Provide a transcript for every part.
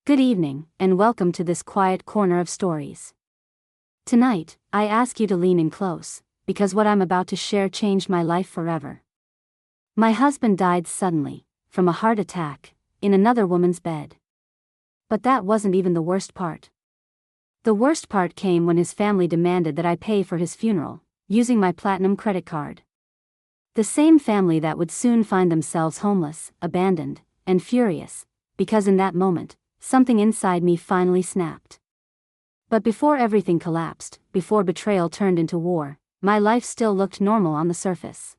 Good evening, and welcome to this quiet corner of stories. Tonight, I ask you to lean in close, because what I'm about to share changed my life forever. My husband died suddenly, from a heart attack, in another woman's bed. But that wasn't even the worst part. The worst part came when his family demanded that I pay for his funeral, using my platinum credit card. The same family that would soon find themselves homeless, abandoned, and furious, because in that moment, something inside me finally snapped. But before everything collapsed, before betrayal turned into war, my life still looked normal on the surface.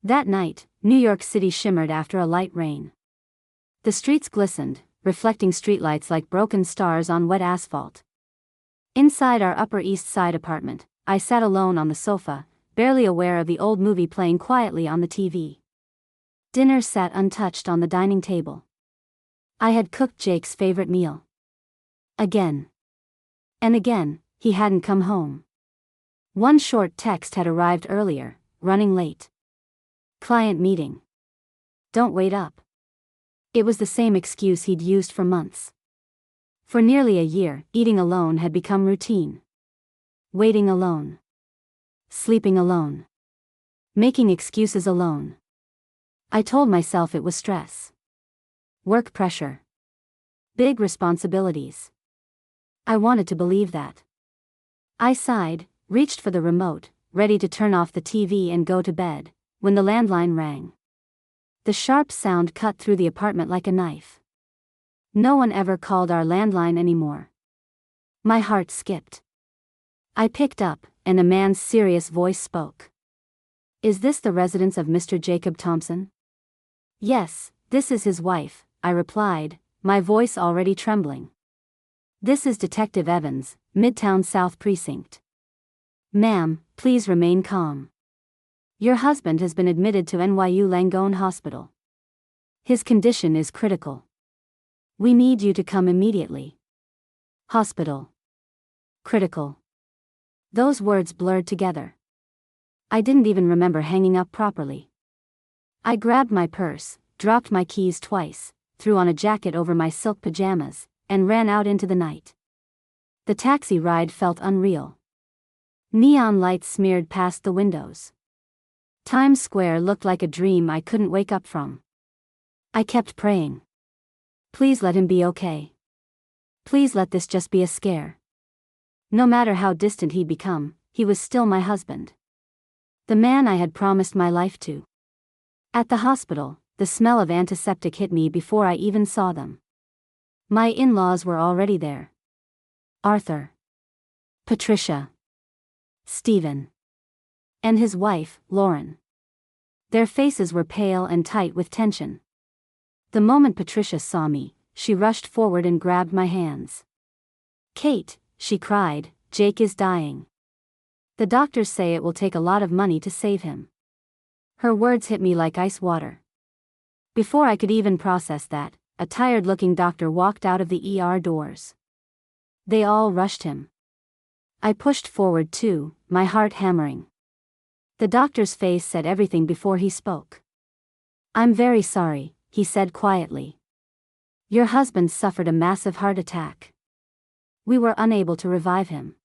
That night, New York City shimmered after a light rain. The streets glistened, reflecting streetlights like broken stars on wet asphalt. Inside our Upper East Side apartment, I sat alone on the sofa, barely aware of the old movie playing quietly on the TV. Dinner sat untouched on the dining table. I had cooked Jake's favorite meal. Again. And again, he hadn't come home. One short text had arrived earlier, running late. Client meeting. Don't wait up. It was the same excuse he'd used for months. For nearly a year, eating alone had become routine. Waiting alone. Sleeping alone. Making excuses alone. I told myself it was stress. Work pressure. Big responsibilities. I wanted to believe that. I sighed, reached for the remote, ready to turn off the TV and go to bed, when the landline rang. The sharp sound cut through the apartment like a knife. No one ever called our landline anymore. My heart skipped. I picked up, and a man's serious voice spoke. "Is this the residence of Mr. Jacob Thompson?" "Yes, this is his wife," I replied, my voice already trembling. "This is Detective Evans, Midtown South Precinct." "Ma'am, please remain calm. Your husband has been admitted to NYU Langone Hospital. His condition is critical. We need you to come immediately." Hospital. Critical. Those words blurred together. I didn't even remember hanging up properly. I grabbed my purse, dropped my keys twice, threw on a jacket over my silk pajamas, and ran out into the night. The taxi ride felt unreal. Neon lights smeared past the windows. Times Square looked like a dream I couldn't wake up from. I kept praying. Please let him be okay. Please let this just be a scare. No matter how distant he'd become, he was still my husband. The man I had promised my life to. At the hospital, the smell of antiseptic hit me before I even saw them. My in-laws were already there. Arthur. Patricia. Stephen. And his wife, Lauren. Their faces were pale and tight with tension. The moment Patricia saw me, she rushed forward and grabbed my hands. "Kate," she cried, "Jake is dying. The doctors say it will take a lot of money to save him." Her words hit me like ice water. Before I could even process that, a tired-looking doctor walked out of the ER doors. They all rushed him. I pushed forward too, my heart hammering. The doctor's face said everything before he spoke. "I'm very sorry," he said quietly. "Your husband suffered a massive heart attack. We were unable to revive him."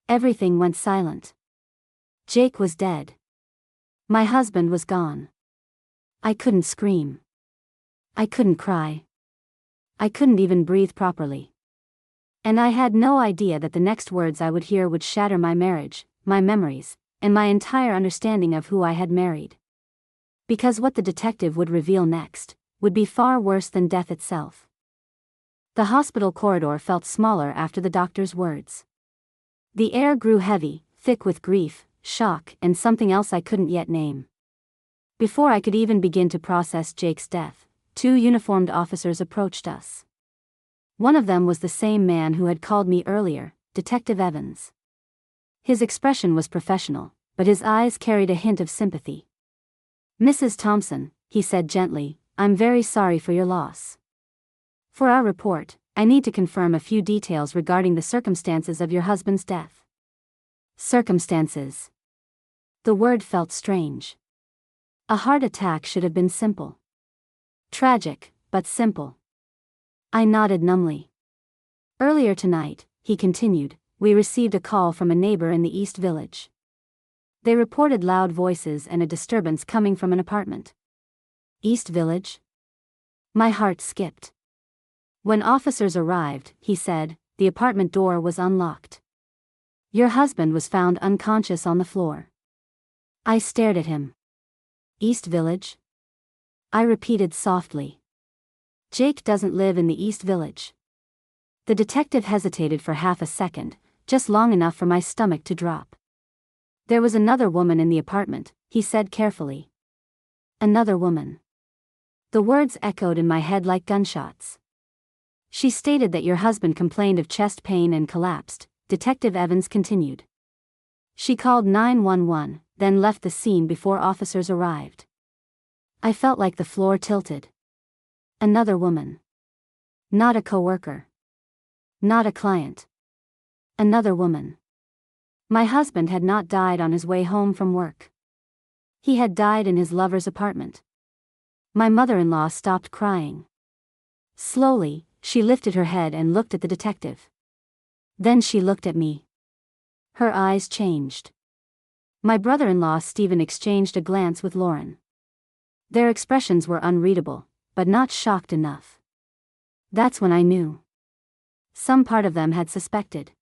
Everything went silent. Jake was dead. My husband was gone. I couldn't scream. I couldn't cry. I couldn't even breathe properly. And I had no idea that the next words I would hear would shatter my marriage, my memories, and my entire understanding of who I had married. Because what the detective would reveal next would be far worse than death itself. The hospital corridor felt smaller after the doctor's words. The air grew heavy, thick with grief, shock, and something else I couldn't yet name. Before I could even begin to process Jake's death, two uniformed officers approached us. One of them was the same man who had called me earlier, Detective Evans. His expression was professional, but his eyes carried a hint of sympathy. "Mrs. Thompson," he said gently, "I'm very sorry for your loss. For our report, I need to confirm a few details regarding the circumstances of your husband's death." Circumstances. The word felt strange. A heart attack should have been simple. Tragic, but simple. I nodded numbly. Earlier tonight, he continued, we received a call from a neighbor in the East Village. They reported loud voices and a disturbance coming from an apartment. East Village? My heart skipped. When officers arrived, he said, the apartment door was unlocked. Your husband was found unconscious on the floor. I stared at him. East Village? I repeated softly. Jake doesn't live in the East Village. The detective hesitated for half a second, just long enough for my stomach to drop. There was another woman in the apartment, he said carefully. Another woman. The words echoed in my head like gunshots. She stated that your husband complained of chest pain and collapsed, Detective Evans continued. She called 911, then left the scene before officers arrived. I felt like the floor tilted. Another woman. Not a coworker. Not a client. Another woman. My husband had not died on his way home from work. He had died in his lover's apartment. My mother-in-law stopped crying. Slowly, she lifted her head and looked at the detective. Then she looked at me. Her eyes changed. My brother-in-law Stephen exchanged a glance with Lauren. Their expressions were unreadable, but not shocked enough. That's when I knew. Some part of them had suspected.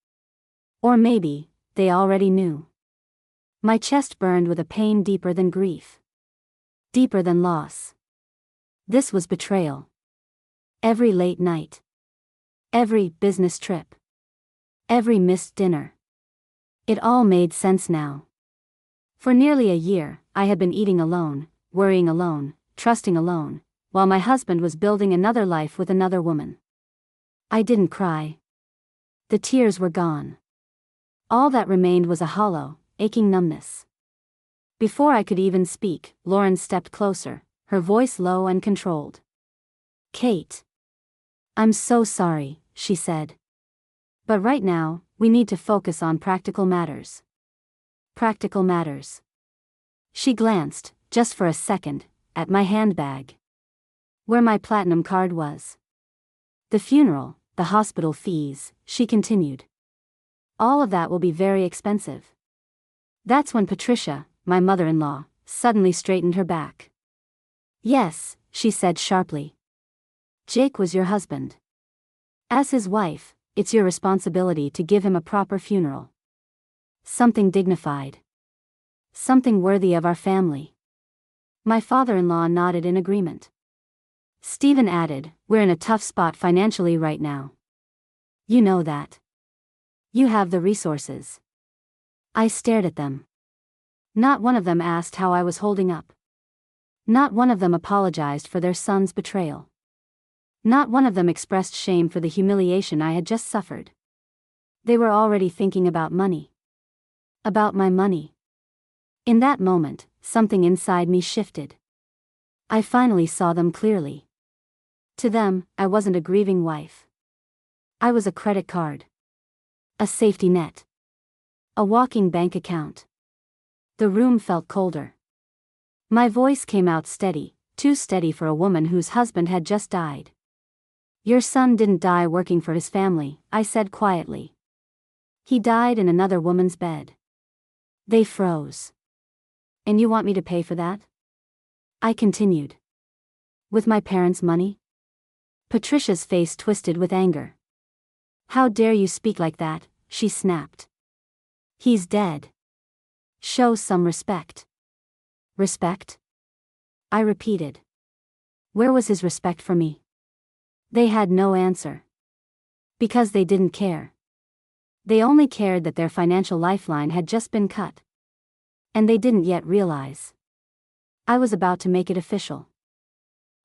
Or maybe, they already knew. My chest burned with a pain deeper than grief. Deeper than loss. This was betrayal. Every late night. Every business trip. Every missed dinner. It all made sense now. For nearly a year, I had been eating alone, worrying alone, trusting alone, while my husband was building another life with another woman. I didn't cry. The tears were gone. All that remained was a hollow, aching numbness. Before I could even speak, Lauren stepped closer, her voice low and controlled. Kate. I'm so sorry, she said. But right now, we need to focus on practical matters. Practical matters. She glanced, just for a second, at my handbag. Where my platinum card was. The funeral, the hospital fees, she continued. All of that will be very expensive. That's when Patricia, my mother-in-law, suddenly straightened her back. Yes, she said sharply. Jake was your husband. As his wife, it's your responsibility to give him a proper funeral. Something dignified. Something worthy of our family. My father-in-law nodded in agreement. Stephen added, we're in a tough spot financially right now. You know that. You have the resources. I stared at them. Not one of them asked how I was holding up. Not one of them apologized for their son's betrayal. Not one of them expressed shame for the humiliation I had just suffered. They were already thinking about money. About my money. In that moment, something inside me shifted. I finally saw them clearly. To them, I wasn't a grieving wife. I was a credit card. A safety net. A walking bank account. The room felt colder. My voice came out steady, too steady for a woman whose husband had just died. Your son didn't die working for his family, I said quietly. He died in another woman's bed. They froze. And you want me to pay for that? I continued. With my parents' money? Patricia's face twisted with anger. How dare you speak like that, she snapped. He's dead. Show some respect. Respect? I repeated. Where was his respect for me? They had no answer. Because they didn't care. They only cared that their financial lifeline had just been cut. And they didn't yet realize. I was about to make it official.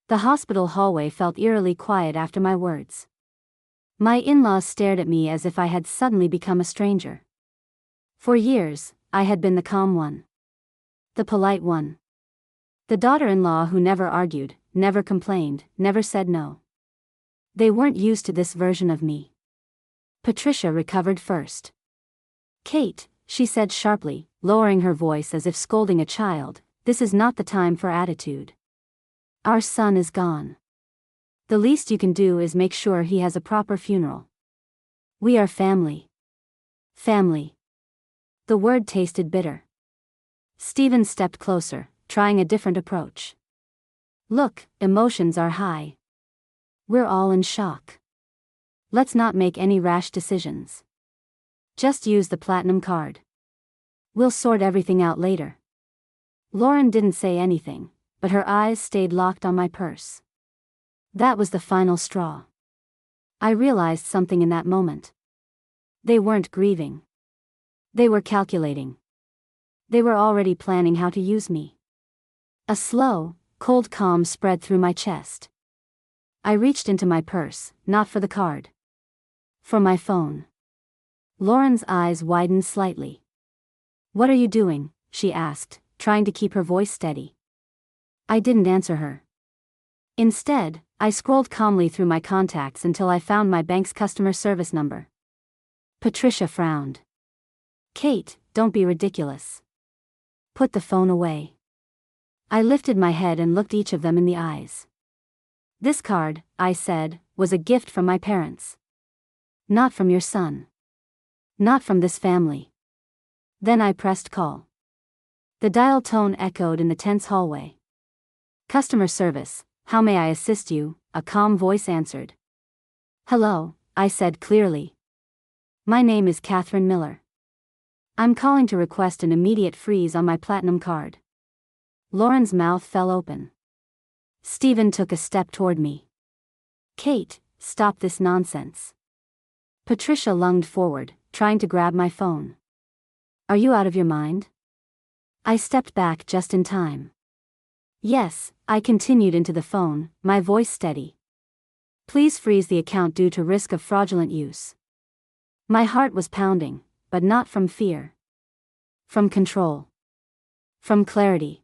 The hospital hallway felt eerily quiet after my words. My in-laws stared at me as if I had suddenly become a stranger. For years, I had been the calm one. The polite one. The daughter-in-law who never argued, never complained, never said no. They weren't used to this version of me. Patricia recovered first. Kate, she said sharply, lowering her voice as if scolding a child, this is not the time for attitude. Our son is gone. The least you can do is make sure he has a proper funeral. We are family. Family. The word tasted bitter. Stephen stepped closer, trying a different approach. Look, emotions are high. We're all in shock. Let's not make any rash decisions. Just use the platinum card. We'll sort everything out later. Lauren didn't say anything, but her eyes stayed locked on my purse. That was the final straw. I realized something in that moment. They weren't grieving. They were calculating. They were already planning how to use me. A slow, cold calm spread through my chest. I reached into my purse, not for the card. For my phone. Lauren's eyes widened slightly. "What are you doing?" she asked, trying to keep her voice steady. I didn't answer her. Instead, I scrolled calmly through my contacts until I found my bank's customer service number. Patricia frowned. "Kate, don't be ridiculous. Put the phone away." I lifted my head and looked each of them in the eyes. "This card," I said, "was a gift from my parents. Not from your son. Not from this family." Then I pressed call. The dial tone echoed in the tense hallway. "Customer service, how may I assist you?" a calm voice answered. "Hello," I said clearly. "My name is Catherine Miller. I'm calling to request an immediate freeze on my platinum card." Lauren's mouth fell open. Stephen took a step toward me. "Kate, stop this nonsense." Patricia lunged forward, trying to grab my phone. "Are you out of your mind?" I stepped back just in time. "Yes," I continued into the phone, my voice steady. "Please freeze the account due to risk of fraudulent use." My heart was pounding, but not from fear. From control. From clarity.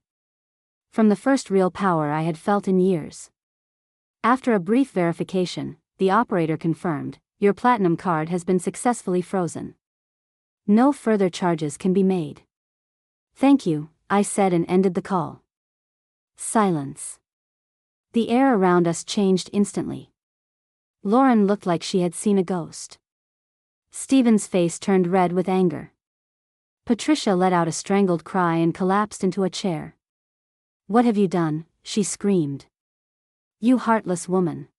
From the first real power I had felt in years. After a brief verification, the operator confirmed, "Your platinum card has been successfully frozen. No further charges can be made." "Thank you," I said and ended the call. Silence. The air around us changed instantly. Lauren looked like she had seen a ghost. Stephen's face turned red with anger. Patricia let out a strangled cry and collapsed into a chair. "What have you done?" she screamed. "You heartless woman.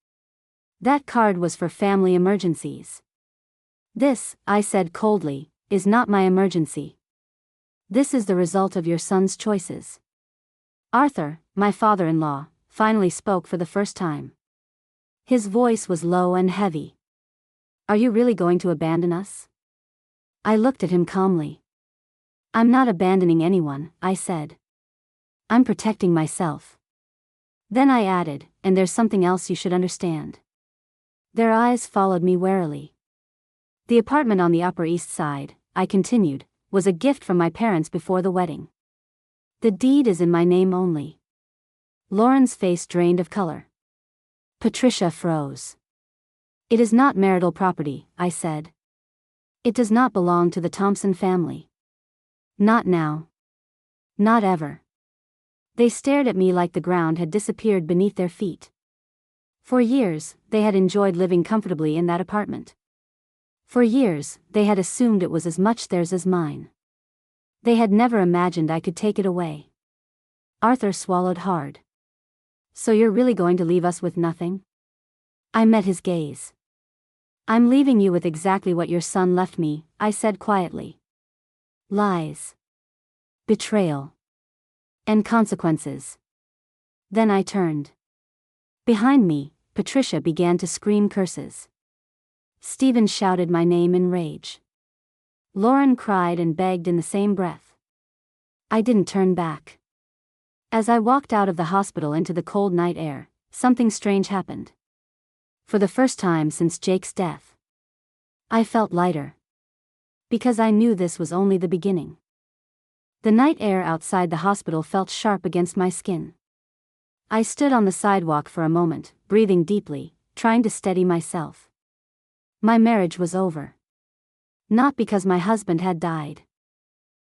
That card was for family emergencies." "This," I said coldly, "is not my emergency. This is the result of your son's choices." Arthur, my father-in-law, finally spoke for the first time. His voice was low and heavy. "Are you really going to abandon us?" I looked at him calmly. "I'm not abandoning anyone," I said. "I'm protecting myself." Then I added, "And there's something else you should understand." Their eyes followed me warily. "The apartment on the Upper East Side," I continued, "was a gift from my parents before the wedding. The deed is in my name only." Lauren's face drained of color. Patricia froze. "It is not marital property," I said. "It does not belong to the Thompson family. Not now. Not ever." They stared at me like the ground had disappeared beneath their feet. For years, they had enjoyed living comfortably in that apartment. For years, they had assumed it was as much theirs as mine. They had never imagined I could take it away. Arthur swallowed hard. "So you're really going to leave us with nothing?" I met his gaze. "I'm leaving you with exactly what your son left me," I said quietly. "Lies. Betrayal. And consequences." Then I turned. Behind me, Patricia began to scream curses. Stephen shouted my name in rage. Lauren cried and begged in the same breath. I didn't turn back. As I walked out of the hospital into the cold night air, something strange happened. For the first time since Jake's death, I felt lighter. Because I knew this was only the beginning. The night air outside the hospital felt sharp against my skin. I stood on the sidewalk for a moment, breathing deeply, trying to steady myself. My marriage was over. Not because my husband had died,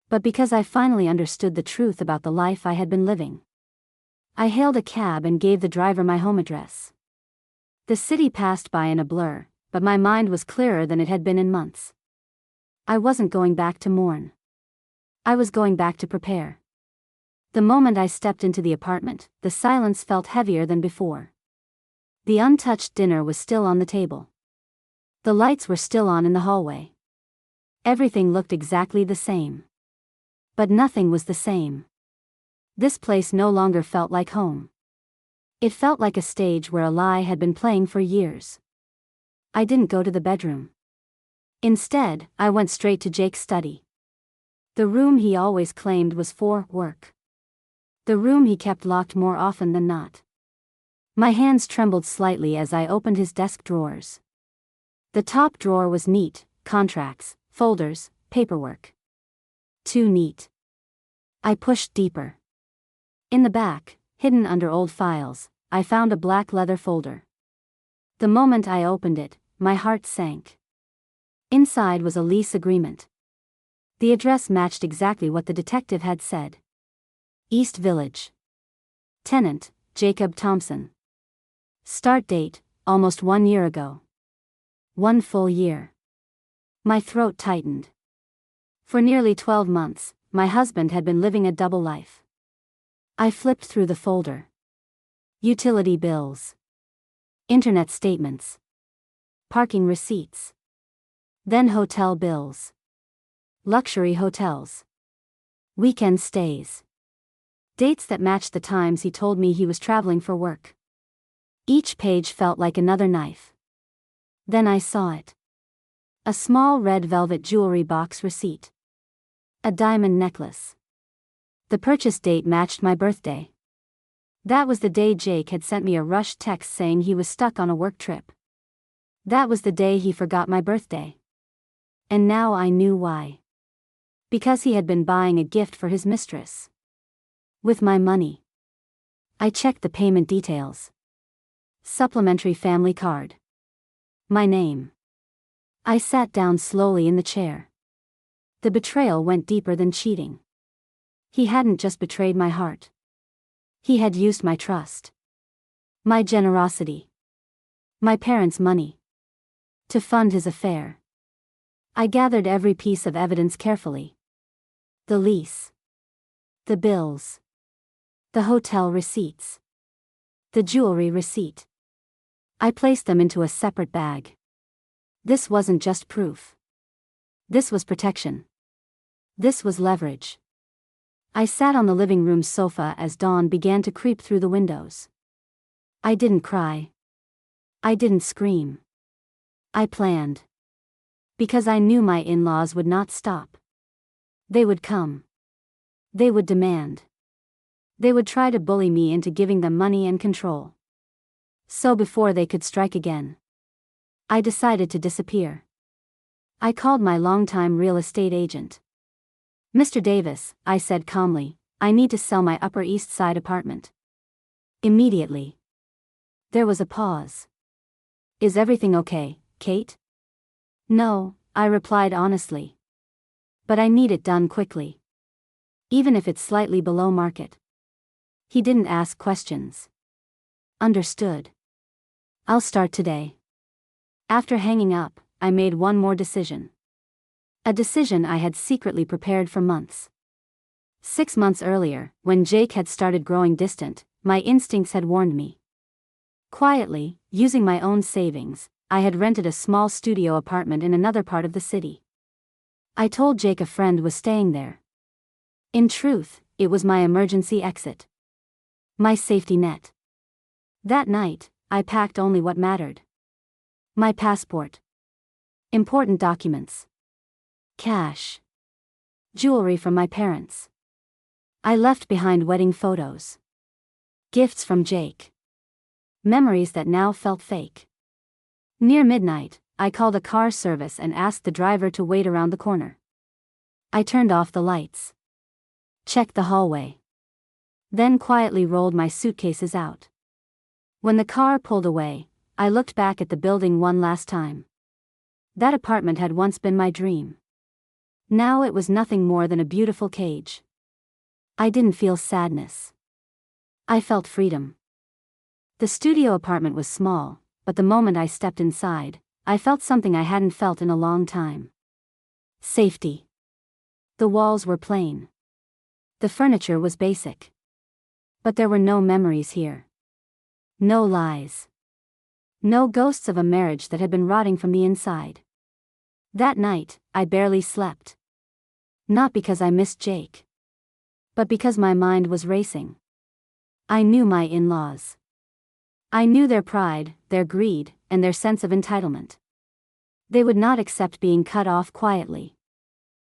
but because I finally understood the truth about the life I had been living. I hailed a cab and gave the driver my home address. The city passed by in a blur, but my mind was clearer than it had been in months. I wasn't going back to mourn. I was going back to prepare. The moment I stepped into the apartment, the silence felt heavier than before. The untouched dinner was still on the table. The lights were still on in the hallway. Everything looked exactly the same. But nothing was the same. This place no longer felt like home. It felt like a stage where a lie had been playing for years. I didn't go to the bedroom. Instead, I went straight to Jake's study. The room he always claimed was for work. The room he kept locked more often than not. My hands trembled slightly as I opened his desk drawers. The top drawer was neat: contracts, folders, paperwork. Too neat. I pushed deeper. In the back, hidden under old files, I found a black leather folder. The moment I opened it, my heart sank. Inside was a lease agreement. The address matched exactly what the detective had said. East Village. Tenant, Jacob Thompson. Start date, almost 1 year ago. 1 full year. My throat tightened. For nearly 12 months, my husband had been living a double life. I flipped through the folder. Utility bills. Internet statements. Parking receipts. Then hotel bills. Luxury hotels. Weekend stays. Dates that matched the times he told me he was traveling for work. Each page felt like another knife. Then I saw it. A small red velvet jewelry box receipt. A diamond necklace. The purchase date matched my birthday. That was the day Jake had sent me a rushed text saying he was stuck on a work trip. That was the day he forgot my birthday. And now I knew why. Because he had been buying a gift for his mistress. With my money. I checked the payment details. Supplementary family card. My name. I sat down slowly in the chair. The betrayal went deeper than cheating. He hadn't just betrayed my heart. He had used my trust. My generosity. My parents' money. To fund his affair. I gathered every piece of evidence carefully. The lease. The bills. The hotel receipts. The jewelry receipt. I placed them into a separate bag. This wasn't just proof. This was protection. This was leverage. I sat on the living room sofa as dawn began to creep through the windows. I didn't cry. I didn't scream. I planned. Because I knew my in-laws would not stop. They would come. They would demand. They would try to bully me into giving them money and control. So before they could strike again, I decided to disappear. I called my longtime real estate agent. "Mr. Davis," I said calmly, "I need to sell my Upper East Side apartment. Immediately." There was a pause. "Is everything okay, Kate?" "No," I replied honestly. "But I need it done quickly. Even if it's slightly below market." He didn't ask questions. "Understood. I'll start today." After hanging up, I made one more decision. A decision I had secretly prepared for months. 6 months earlier, when Jake had started growing distant, my instincts had warned me. Quietly, using my own savings, I had rented a small studio apartment in another part of the city. I told Jake a friend was staying there. In truth, it was my emergency exit. My safety net. That night, I packed only what mattered. My passport. Important documents. Cash. Jewelry from my parents. I left behind wedding photos. Gifts from Jake. Memories that now felt fake. Near midnight, I called a car service and asked the driver to wait around the corner. I turned off the lights. Checked the hallway. Then quietly rolled my suitcases out. When the car pulled away, I looked back at the building one last time. That apartment had once been my dream. Now it was nothing more than a beautiful cage. I didn't feel sadness. I felt freedom. The studio apartment was small, but the moment I stepped inside, I felt something I hadn't felt in a long time. Safety. The walls were plain. The furniture was basic. But there were no memories here. No lies. No ghosts of a marriage that had been rotting from the inside. That night, I barely slept. Not because I missed Jake, but because my mind was racing. I knew my in-laws. I knew their pride, their greed, and their sense of entitlement. They would not accept being cut off quietly.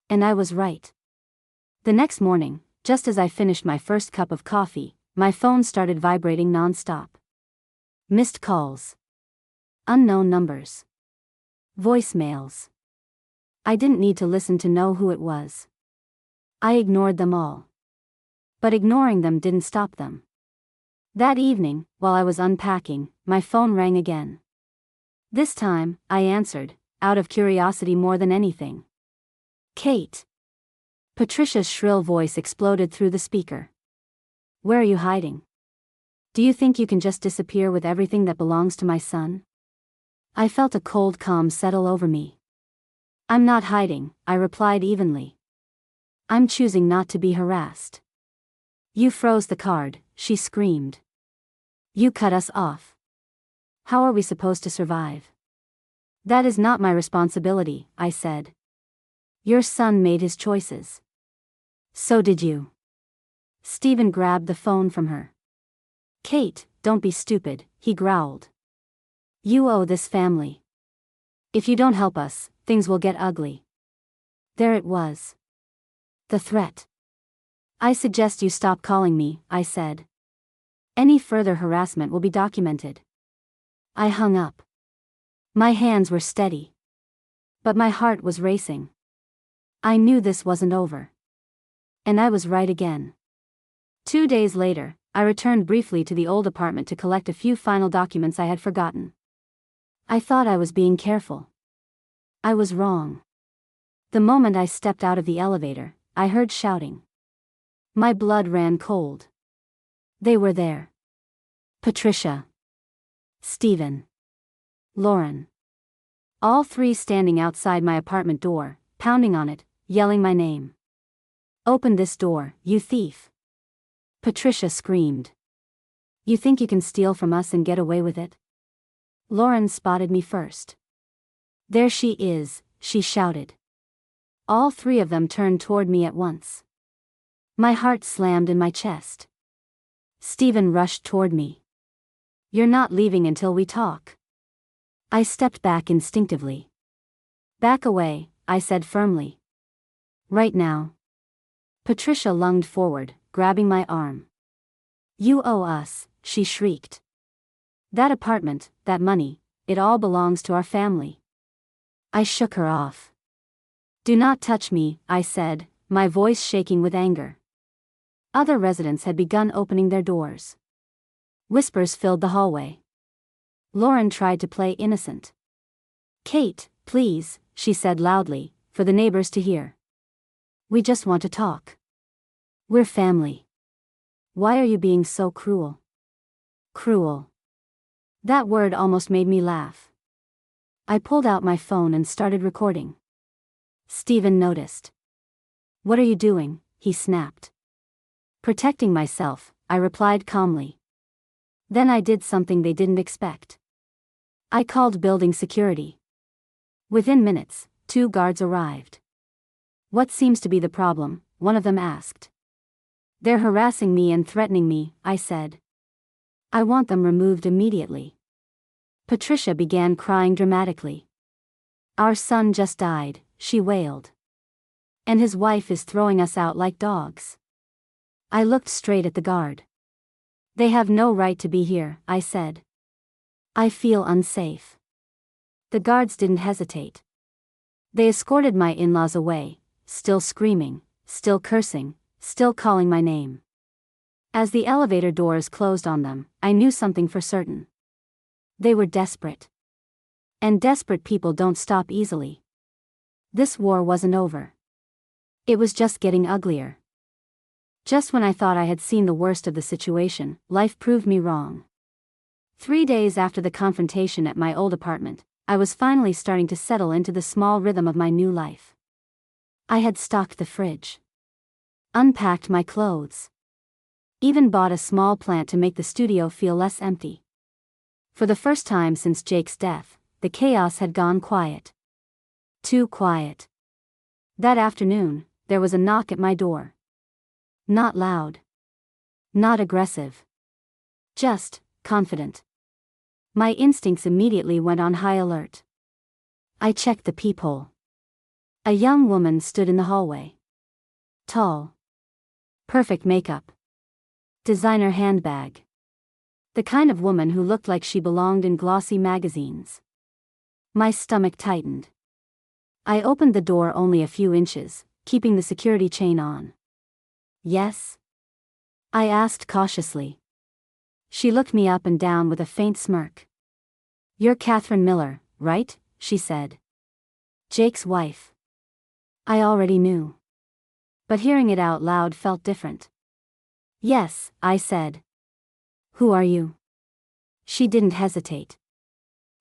And I was right. The next morning, just as I finished my first cup of coffee, my phone started vibrating non-stop. Missed calls. Unknown numbers. Voicemails. I didn't need to listen to know who it was. I ignored them all. But ignoring them didn't stop them. That evening, while I was unpacking, my phone rang again. This time, I answered, out of curiosity more than anything. Kate. Patricia's shrill voice exploded through the speaker. Where are you hiding? Do you think you can just disappear with everything that belongs to my son? I felt a cold calm settle over me. I'm not hiding, I replied evenly. I'm choosing not to be harassed. You froze the card, she screamed. You cut us off. How are we supposed to survive? That is not my responsibility, I said. Your son made his choices. So did you. Stephen grabbed the phone from her. Kate, don't be stupid, he growled. You owe this family. If you don't help us, things will get ugly. There it was. The threat. I suggest you stop calling me, I said. Any further harassment will be documented. I hung up. My hands were steady. But my heart was racing. I knew this wasn't over. And I was right again. 2 days later, I returned briefly to the old apartment to collect a few final documents I had forgotten. I thought I was being careful. I was wrong. The moment I stepped out of the elevator, I heard shouting. My blood ran cold. They were there. Patricia. Stephen. Lauren. All three standing outside my apartment door, pounding on it, yelling my name. Open this door, you thief. Patricia screamed. You think you can steal from us and get away with it? Lauren spotted me first. There she is, she shouted. All three of them turned toward me at once. My heart slammed in my chest. Stephen rushed toward me. You're not leaving until we talk. I stepped back instinctively. Back away, I said firmly. Right now. Patricia lunged forward, grabbing my arm. You owe us, she shrieked. That apartment, that money, it all belongs to our family. I shook her off. Do not touch me, I said, my voice shaking with anger. Other residents had begun opening their doors. Whispers filled the hallway. Lauren tried to play innocent. Kate, please, she said loudly, for the neighbors to hear. We just want to talk. We're family. Why are you being so cruel? Cruel. That word almost made me laugh. I pulled out my phone and started recording. Stephen noticed. What are you doing? He snapped. Protecting myself, I replied calmly. Then I did something they didn't expect. I called building security. Within minutes, 2 guards arrived. What seems to be the problem? One of them asked. They're harassing me and threatening me, I said. I want them removed immediately. Patricia began crying dramatically. Our son just died, she wailed. And his wife is throwing us out like dogs. I looked straight at the guard. They have no right to be here, I said. I feel unsafe. The guards didn't hesitate. They escorted my in-laws away, still screaming, still cursing, still calling my name. As the elevator doors closed on them, I knew something for certain. They were desperate. And desperate people don't stop easily. This war wasn't over. It was just getting uglier. Just when I thought I had seen the worst of the situation, life proved me wrong. 3 days after the confrontation at my old apartment, I was finally starting to settle into the small rhythm of my new life. I had stocked the fridge, unpacked my clothes, even bought a small plant to make the studio feel less empty. For the first time since Jake's death, the chaos had gone quiet. Too quiet. That afternoon, there was a knock at my door. Not loud. Not aggressive. Just confident. My instincts immediately went on high alert. I checked the peephole. A young woman stood in the hallway. Tall. Perfect makeup. Designer handbag. The kind of woman who looked like she belonged in glossy magazines. My stomach tightened. I opened the door only a few inches, keeping the security chain on. Yes? I asked cautiously. She looked me up and down with a faint smirk. You're Catherine Miller, right? She said. Jake's wife. I already knew. But hearing it out loud felt different. Yes, I said. Who are you? She didn't hesitate.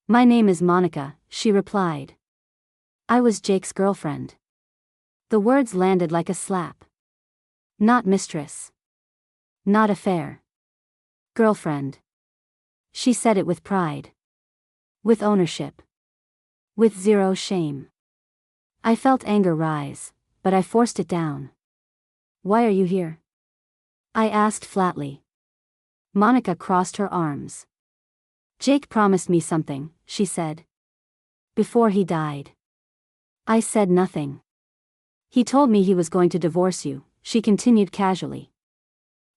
My name is Monica, she replied. I was Jake's girlfriend. The words landed like a slap. Not mistress. Not affair. Girlfriend. She said it with pride. With ownership. With zero shame. I felt anger rise, but I forced it down. Why are you here? I asked flatly. Monica crossed her arms. Jake promised me something, she said. Before he died. I said nothing. He told me he was going to divorce you, she continued casually.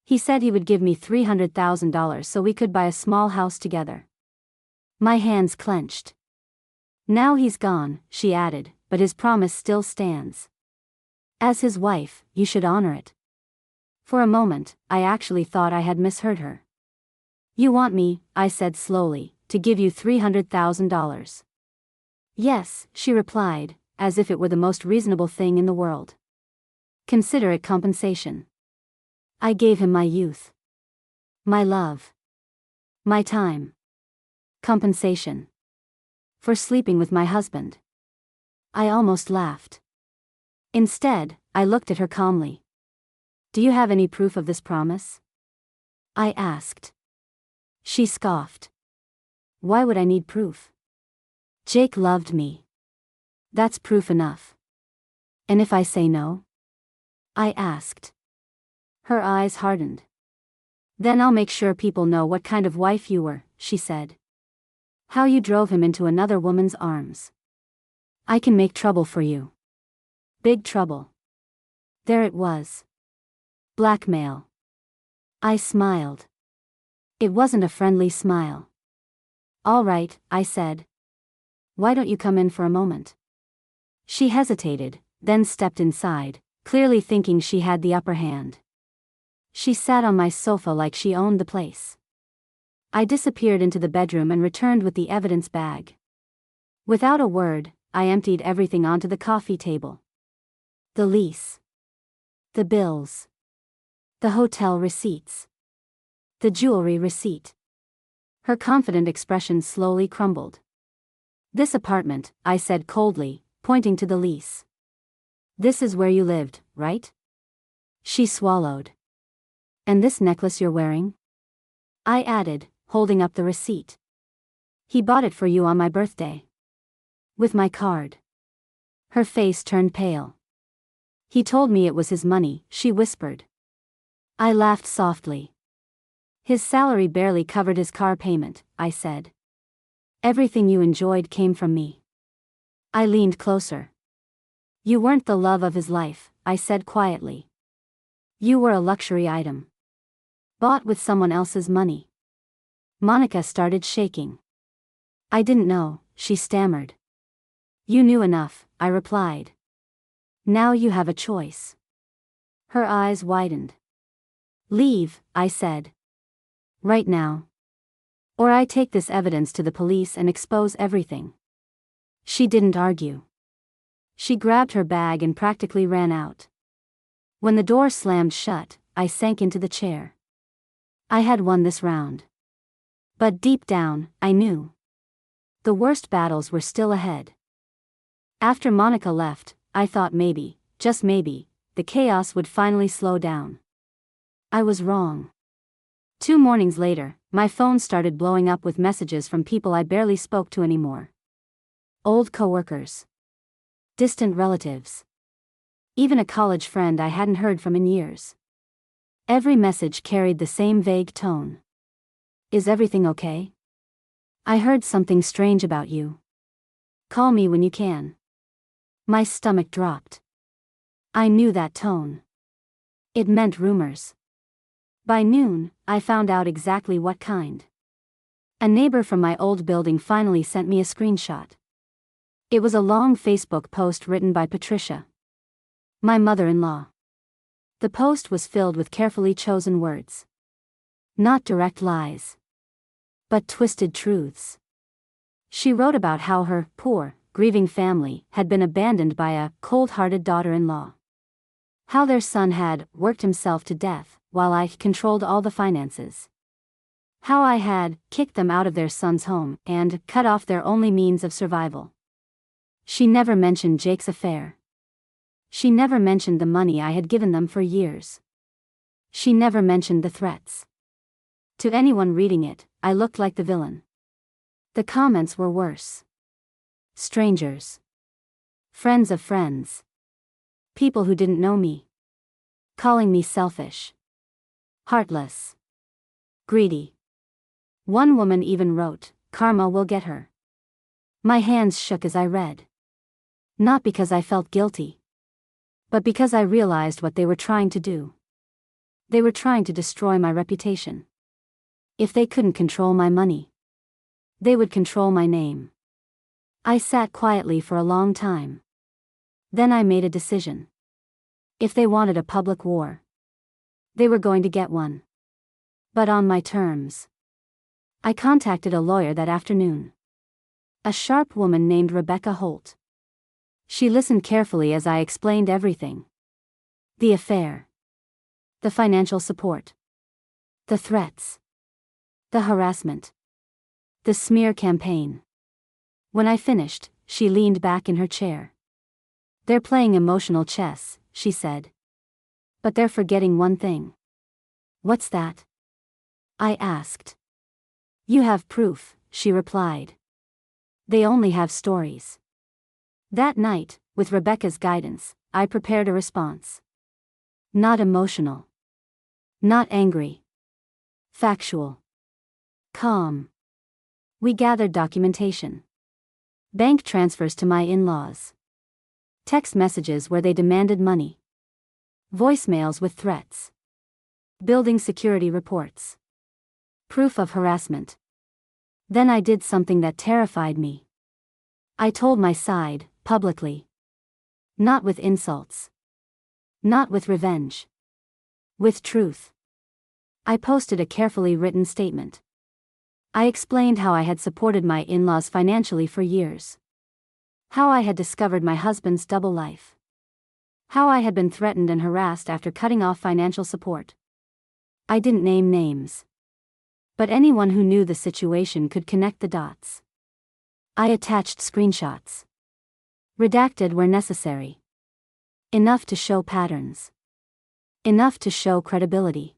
He said he would give me $300,000 so we could buy a small house together. My hands clenched. Now he's gone, she added, but his promise still stands. As his wife, you should honor it. For a moment, I actually thought I had misheard her. You want me, I said slowly, to give you $300,000. Yes, she replied, as if it were the most reasonable thing in the world. Consider it compensation. I gave him my youth. My love. My time. Compensation. For sleeping with my husband. I almost laughed. Instead, I looked at her calmly. Do you have any proof of this promise? I asked. She scoffed. Why would I need proof? Jake loved me. That's proof enough. And if I say no? I asked. Her eyes hardened. Then I'll make sure people know what kind of wife you were, she said. How you drove him into another woman's arms. I can make trouble for you. Big trouble. There it was. Blackmail. I smiled. It wasn't a friendly smile. All right, I said. Why don't you come in for a moment? She hesitated, then stepped inside, clearly thinking she had the upper hand. She sat on my sofa like she owned the place. I disappeared into the bedroom and returned with the evidence bag. Without a word, I emptied everything onto the coffee table. The lease. The bills. The hotel receipts. The jewelry receipt. Her confident expression slowly crumbled. This apartment, I said coldly, pointing to the lease. This is where you lived, right? She swallowed. And this necklace you're wearing? I added, holding up the receipt. He bought it for you on my birthday. With my card. Her face turned pale. He told me it was his money, she whispered. I laughed softly. His salary barely covered his car payment, I said. Everything you enjoyed came from me. I leaned closer. You weren't the love of his life, I said quietly. You were a luxury item. Bought with someone else's money. Monica started shaking. I didn't know, she stammered. You knew enough, I replied. Now you have a choice. Her eyes widened. Leave, I said. Right now. Or I take this evidence to the police and expose everything. She didn't argue. She grabbed her bag and practically ran out. When the door slammed shut, I sank into the chair. I had won this round. But deep down, I knew. The worst battles were still ahead. After Monica left, I thought maybe, just maybe, the chaos would finally slow down. I was wrong. 2 mornings later, my phone started blowing up with messages from people I barely spoke to anymore. Old coworkers. Distant relatives. Even a college friend I hadn't heard from in years. Every message carried the same vague tone. Is everything okay? I heard something strange about you. Call me when you can. My stomach dropped. I knew that tone. It meant rumors. By noon, I found out exactly what kind. A neighbor from my old building finally sent me a screenshot. It was a long Facebook post written by Patricia, my mother-in-law. The post was filled with carefully chosen words. Not direct lies, but twisted truths. She wrote about how her poor, grieving family had been abandoned by a cold-hearted daughter-in-law. How their son had worked himself to death, while I controlled all the finances. How I had kicked them out of their son's home and cut off their only means of survival. She never mentioned Jake's affair. She never mentioned the money I had given them for years. She never mentioned the threats. To anyone reading it, I looked like the villain. The comments were worse. Strangers. Friends of friends. People who didn't know me. Calling me selfish. Heartless. Greedy. One woman even wrote, "Karma will get her." My hands shook as I read. Not because I felt guilty, but because I realized what they were trying to do. They were trying to destroy my reputation. If they couldn't control my money, they would control my name. I sat quietly for a long time. Then I made a decision. If they wanted a public war, they were going to get one. But on my terms. I contacted a lawyer that afternoon. A sharp woman named Rebecca Holt. She listened carefully as I explained everything. The affair. The financial support. The threats. The harassment. The smear campaign. When I finished, she leaned back in her chair. They're playing emotional chess, she said. But they're forgetting one thing. What's that? I asked. You have proof, she replied. They only have stories. That night, with Rebecca's guidance, I prepared a response. Not emotional. Not angry. Factual. Calm. We gathered documentation. Bank transfers to my in-laws. Text messages where they demanded money. Voicemails with threats. Building security reports. Proof of harassment. Then I did something that terrified me. I told my side, publicly. Not with insults. Not with revenge. With truth. I posted a carefully written statement. I explained how I had supported my in-laws financially for years. How I had discovered my husband's double life. How I had been threatened and harassed after cutting off financial support. I didn't name names. But anyone who knew the situation could connect the dots. I attached screenshots. Redacted where necessary. Enough to show patterns. Enough to show credibility.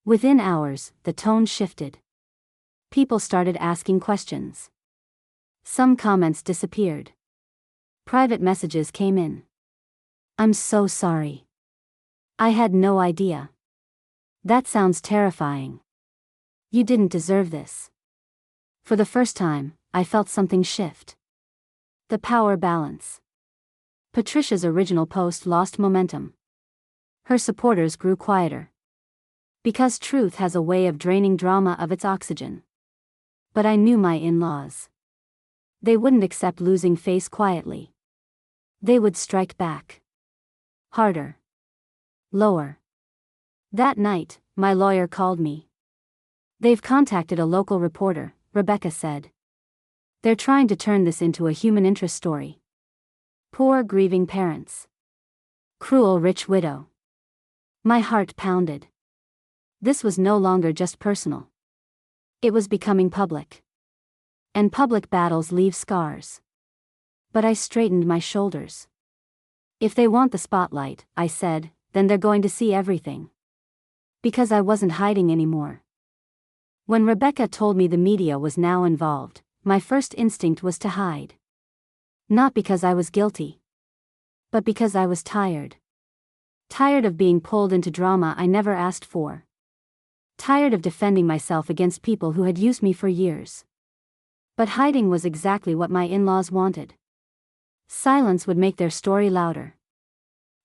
Within hours, the tone shifted. People started asking questions. Some comments disappeared. Private messages came in. I'm so sorry. I had no idea. That sounds terrifying. You didn't deserve this. For the first time, I felt something shift. The power balance. Patricia's original post lost momentum. Her supporters grew quieter. Because truth has a way of draining drama of its oxygen. But I knew my in-laws. They wouldn't accept losing face quietly. They would strike back. Harder. Lower. That night, my lawyer called me. They've contacted a local reporter, Rebecca said. They're trying to turn this into a human interest story. Poor grieving parents. Cruel rich widow. My heart pounded. This was no longer just personal. It was becoming public. And public battles leave scars. But I straightened my shoulders. If they want the spotlight, I said, then they're going to see everything. Because I wasn't hiding anymore. When Rebecca told me the media was now involved, my first instinct was to hide. Not because I was guilty. But because I was tired. Tired of being pulled into drama I never asked for. Tired of defending myself against people who had used me for years. But hiding was exactly what my in-laws wanted. Silence would make their story louder.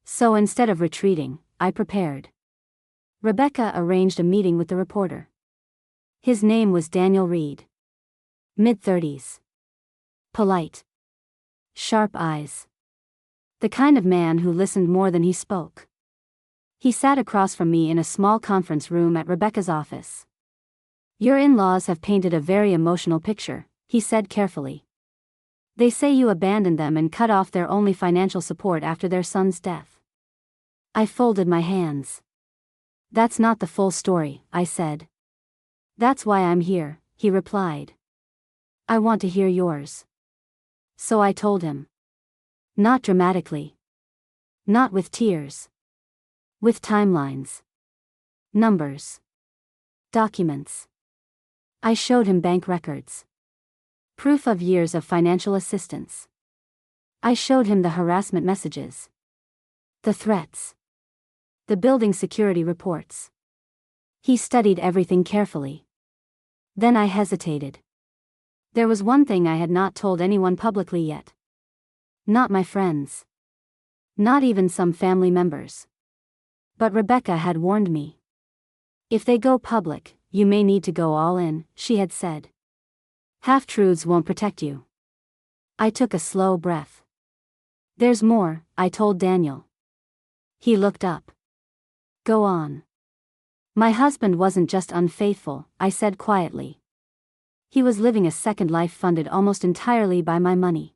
So instead of retreating, I prepared. Rebecca arranged a meeting with the reporter. His name was Daniel Reed. Mid-30s. Polite. Sharp eyes. The kind of man who listened more than he spoke. He sat across from me in a small conference room at Rebecca's office. Your in-laws have painted a very emotional picture, he said carefully. They say you abandoned them and cut off their only financial support after their son's death. I folded my hands. That's not the full story, I said. That's why I'm here, he replied. I want to hear yours. So I told him. Not dramatically. Not with tears. With timelines. Numbers. Documents. I showed him bank records. Proof of years of financial assistance. I showed him the harassment messages. The threats. The building security reports. He studied everything carefully. Then I hesitated. There was one thing I had not told anyone publicly yet. Not my friends. Not even some family members. But Rebecca had warned me. If they go public, you may need to go all in, she had said. Half-truths won't protect you. I took a slow breath. There's more, I told Daniel. He looked up. Go on. My husband wasn't just unfaithful, I said quietly. He was living a second life funded almost entirely by my money.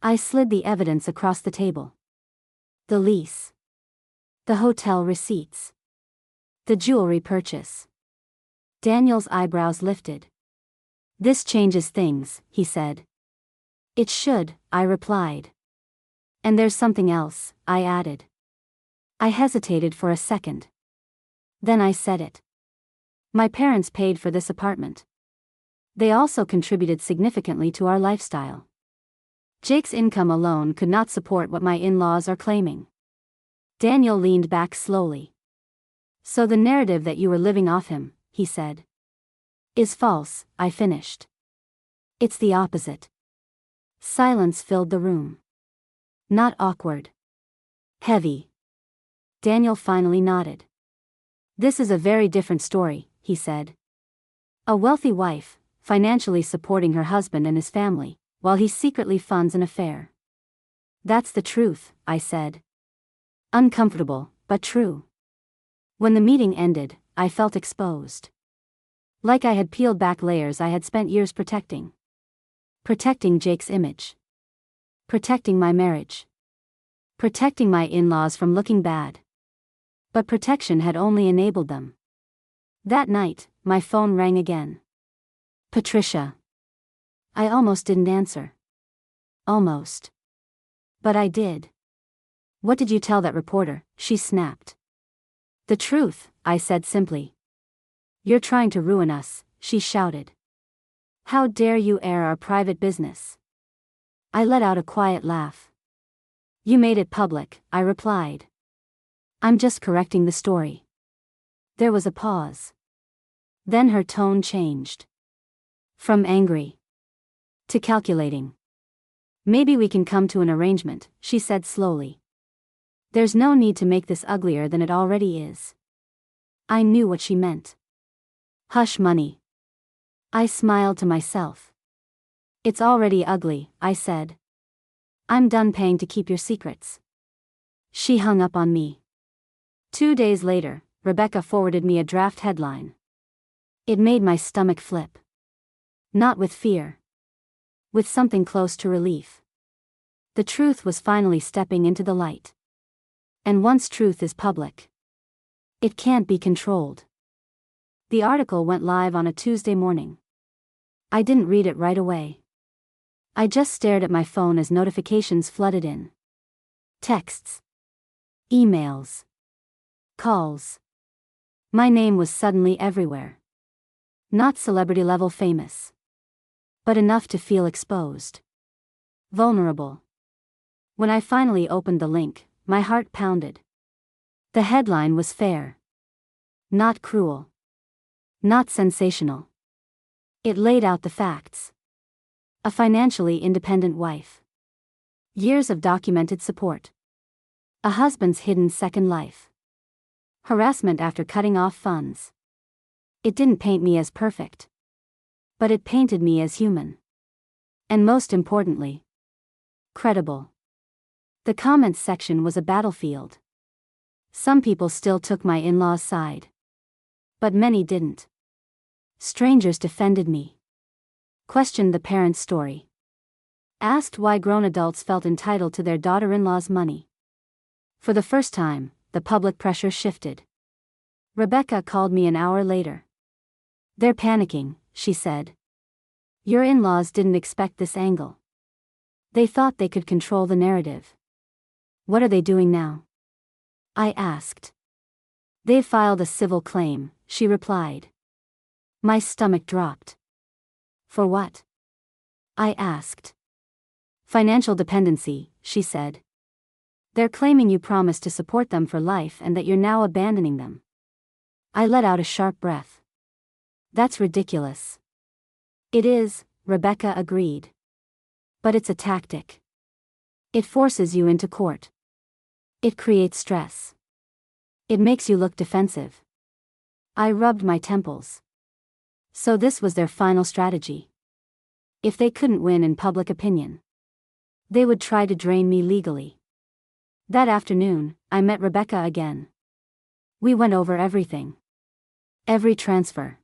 I slid the evidence across the table. The lease. The hotel receipts. The jewelry purchase. Daniel's eyebrows lifted. This changes things, he said. It should, I replied. And there's something else, I added. I hesitated for a second. Then I said it. My parents paid for this apartment. They also contributed significantly to our lifestyle. Jake's income alone could not support what my in-laws are claiming. Daniel leaned back slowly. So the narrative that you were living off him, he said, is false, I finished. It's the opposite. Silence filled the room. Not awkward. Heavy. Daniel finally nodded. This is a very different story, he said. A wealthy wife, financially supporting her husband and his family, while he secretly funds an affair. That's the truth, I said. Uncomfortable, but true. When the meeting ended, I felt exposed. Like I had peeled back layers I had spent years protecting. Protecting Jake's image. Protecting my marriage. Protecting my in-laws from looking bad. But protection had only enabled them. That night, my phone rang again. Patricia. I almost didn't answer. Almost. But I did. What did you tell that reporter? She snapped. The truth, I said simply. You're trying to ruin us, she shouted. How dare you air our private business? I let out a quiet laugh. You made it public, I replied. I'm just correcting the story. There was a pause. Then her tone changed. From angry to calculating. Maybe we can come to an arrangement, she said slowly. There's no need to make this uglier than it already is. I knew what she meant. Hush money. I smiled to myself. It's already ugly, I said. I'm done paying to keep your secrets. She hung up on me. 2 days later, Rebecca forwarded me a draft headline. It made my stomach flip. Not with fear. With something close to relief. The truth was finally stepping into the light. And once truth is public, it can't be controlled. The article went live on a Tuesday morning. I didn't read it right away. I just stared at my phone as notifications flooded in. Texts. Emails. Calls. My name was suddenly everywhere. Not celebrity-level famous, but enough to feel exposed. Vulnerable. When I finally opened the link, my heart pounded. The headline was fair. Not cruel. Not sensational. It laid out the facts. A financially independent wife. Years of documented support. A husband's hidden second life. Harassment after cutting off funds. It didn't paint me as perfect. But it painted me as human. And most importantly, credible. The comments section was a battlefield. Some people still took my in-laws' side. But many didn't. Strangers defended me. Questioned the parents' story. Asked why grown adults felt entitled to their daughter-in-law's money. For the first time, the public pressure shifted. Rebecca called me an hour later. "They're panicking," she said. "Your in-laws didn't expect this angle. They thought they could control the narrative." "What are they doing now?" I asked. "They've filed a civil claim," she replied. My stomach dropped. "For what?" I asked. "Financial dependency," she said. "They're claiming you promised to support them for life and that you're now abandoning them." I let out a sharp breath. "That's ridiculous." "It is," Rebecca agreed. "But it's a tactic. It forces you into court. It creates stress. It makes you look defensive." I rubbed my temples. So this was their final strategy. If they couldn't win in public opinion, they would try to drain me legally. That afternoon, I met Rebecca again. We went over everything. Every transfer.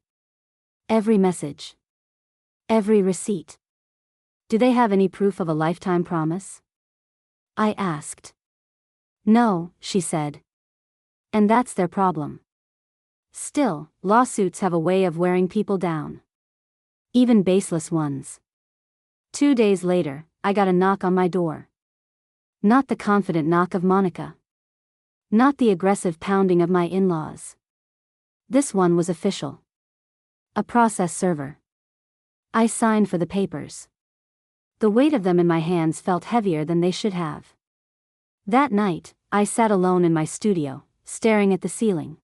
Every message. Every receipt. "Do they have any proof of a lifetime promise?" I asked. "No," she said. "And that's their problem." Still, lawsuits have a way of wearing people down. Even baseless ones. 2 days later, I got a knock on my door. Not the confident knock of Monica. Not the aggressive pounding of my in-laws. This one was official. A process server. I signed for the papers. The weight of them in my hands felt heavier than they should have. That night, I sat alone in my studio, staring at the ceiling.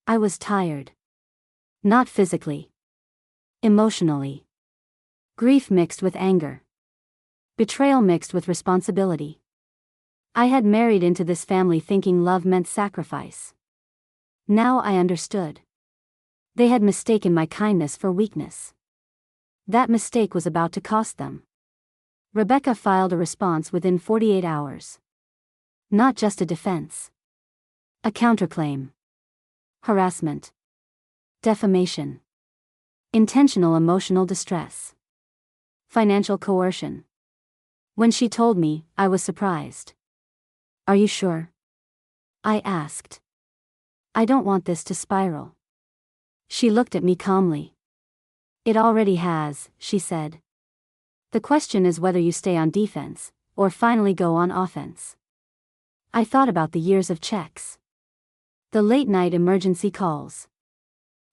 I was tired. Not physically. Emotionally. Grief mixed with anger. Betrayal mixed with responsibility. I had married into this family thinking love meant sacrifice. Now I understood. They had mistaken my kindness for weakness. That mistake was about to cost them. Rebecca filed a response within 48 hours. Not just a defense. A counterclaim. Harassment. Defamation. Intentional emotional distress. Financial coercion. When she told me, I was surprised. "Are you sure?" I asked. "I don't want this to spiral." She looked at me calmly. "It already has," she said. "The question is whether you stay on defense, or finally go on offense." I thought about the years of checks. The late-night emergency calls.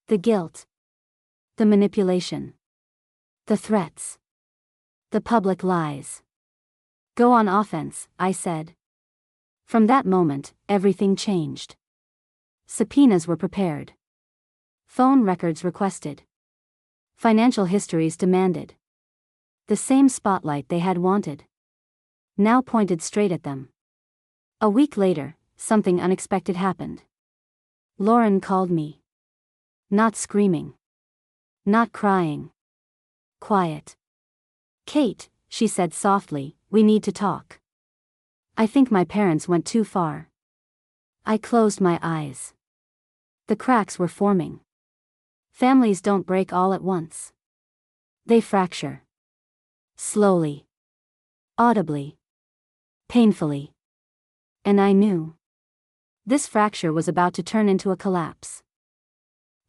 The guilt. The manipulation. The threats. The public lies. "Go on offense," I said. From that moment, everything changed. Subpoenas were prepared. Phone records requested. Financial histories demanded. The same spotlight they had wanted. Now pointed straight at them. A week later, something unexpected happened. Lauren called me. Not screaming. Not crying. Quiet. "Kate," she said softly, "we need to talk. I think my parents went too far." I closed my eyes. The cracks were forming. Families don't break all at once. They fracture. Slowly. Audibly. Painfully. And I knew. This fracture was about to turn into a collapse.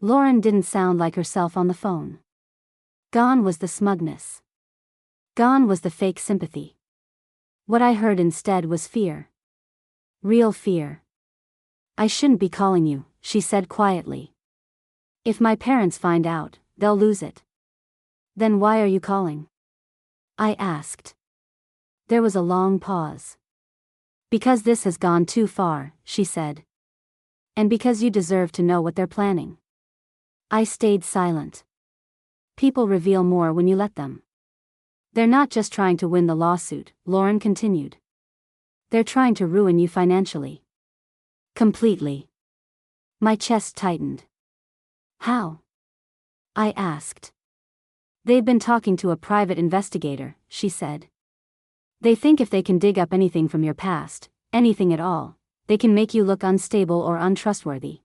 Lauren didn't sound like herself on the phone. Gone was the smugness. Gone was the fake sympathy. What I heard instead was fear. Real fear. I shouldn't be calling you, she said quietly. If my parents find out, they'll lose it. Then why are you calling? I asked. There was a long pause. Because this has gone too far, she said. And because you deserve to know what they're planning. I stayed silent. People reveal more when you let them. They're not just trying to win the lawsuit, Lauren continued. They're trying to ruin you financially. Completely. My chest tightened. How? I asked. They've been talking to a private investigator, she said. They think if they can dig up anything from your past, anything at all, they can make you look unstable or untrustworthy.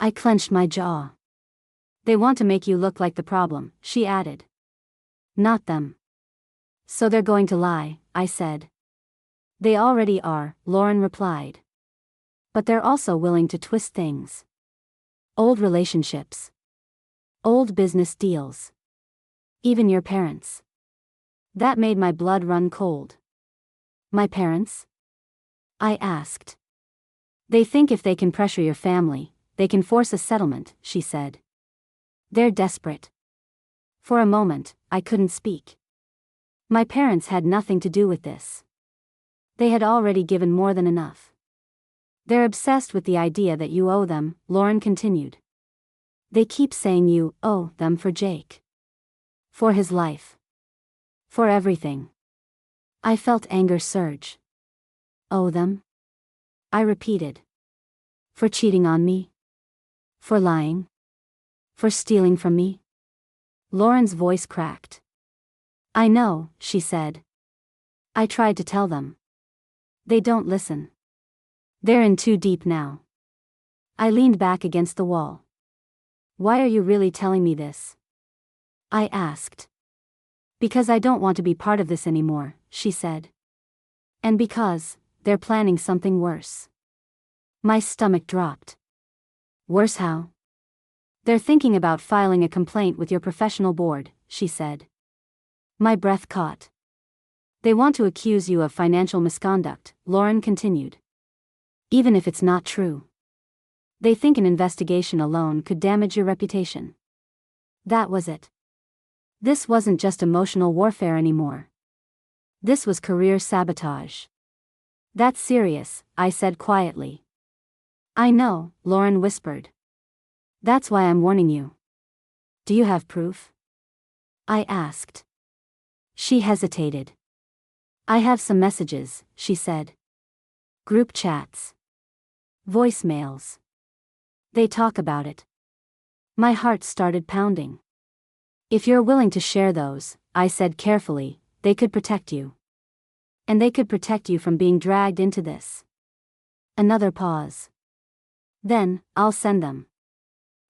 I clenched my jaw. They want to make you look like the problem, she added. Not them. So they're going to lie, I said. They already are, Lauren replied. But they're also willing to twist things. Old relationships. Old business deals. Even your parents. That made my blood run cold. My parents? I asked. They think if they can pressure your family, they can force a settlement, she said. They're desperate. For a moment, I couldn't speak. My parents had nothing to do with this. They had already given more than enough. They're obsessed with the idea that you owe them, Lauren continued. They keep saying you owe them for Jake. For his life. For everything. I felt anger surge. Owe them? I repeated. For cheating on me? For lying? For stealing from me? Lauren's voice cracked. I know, she said. I tried to tell them. They don't listen. They're in too deep now. I leaned back against the wall. Why are you really telling me this? I asked. Because I don't want to be part of this anymore, she said. And because they're planning something worse. My stomach dropped. Worse how? They're thinking about filing a complaint with your professional board, she said. My breath caught. They want to accuse you of financial misconduct, Lauren continued. Even if it's not true. They think an investigation alone could damage your reputation. That was it. This wasn't just emotional warfare anymore. This was career sabotage. That's serious, I said quietly. I know, Lauren whispered. That's why I'm warning you. Do you have proof? I asked. She hesitated. I have some messages, she said. Group chats. Voicemails. They talk about it. My heart started pounding. If you're willing to share those, I said carefully, they could protect you. And they could protect you from being dragged into this. Another pause. Then, I'll send them.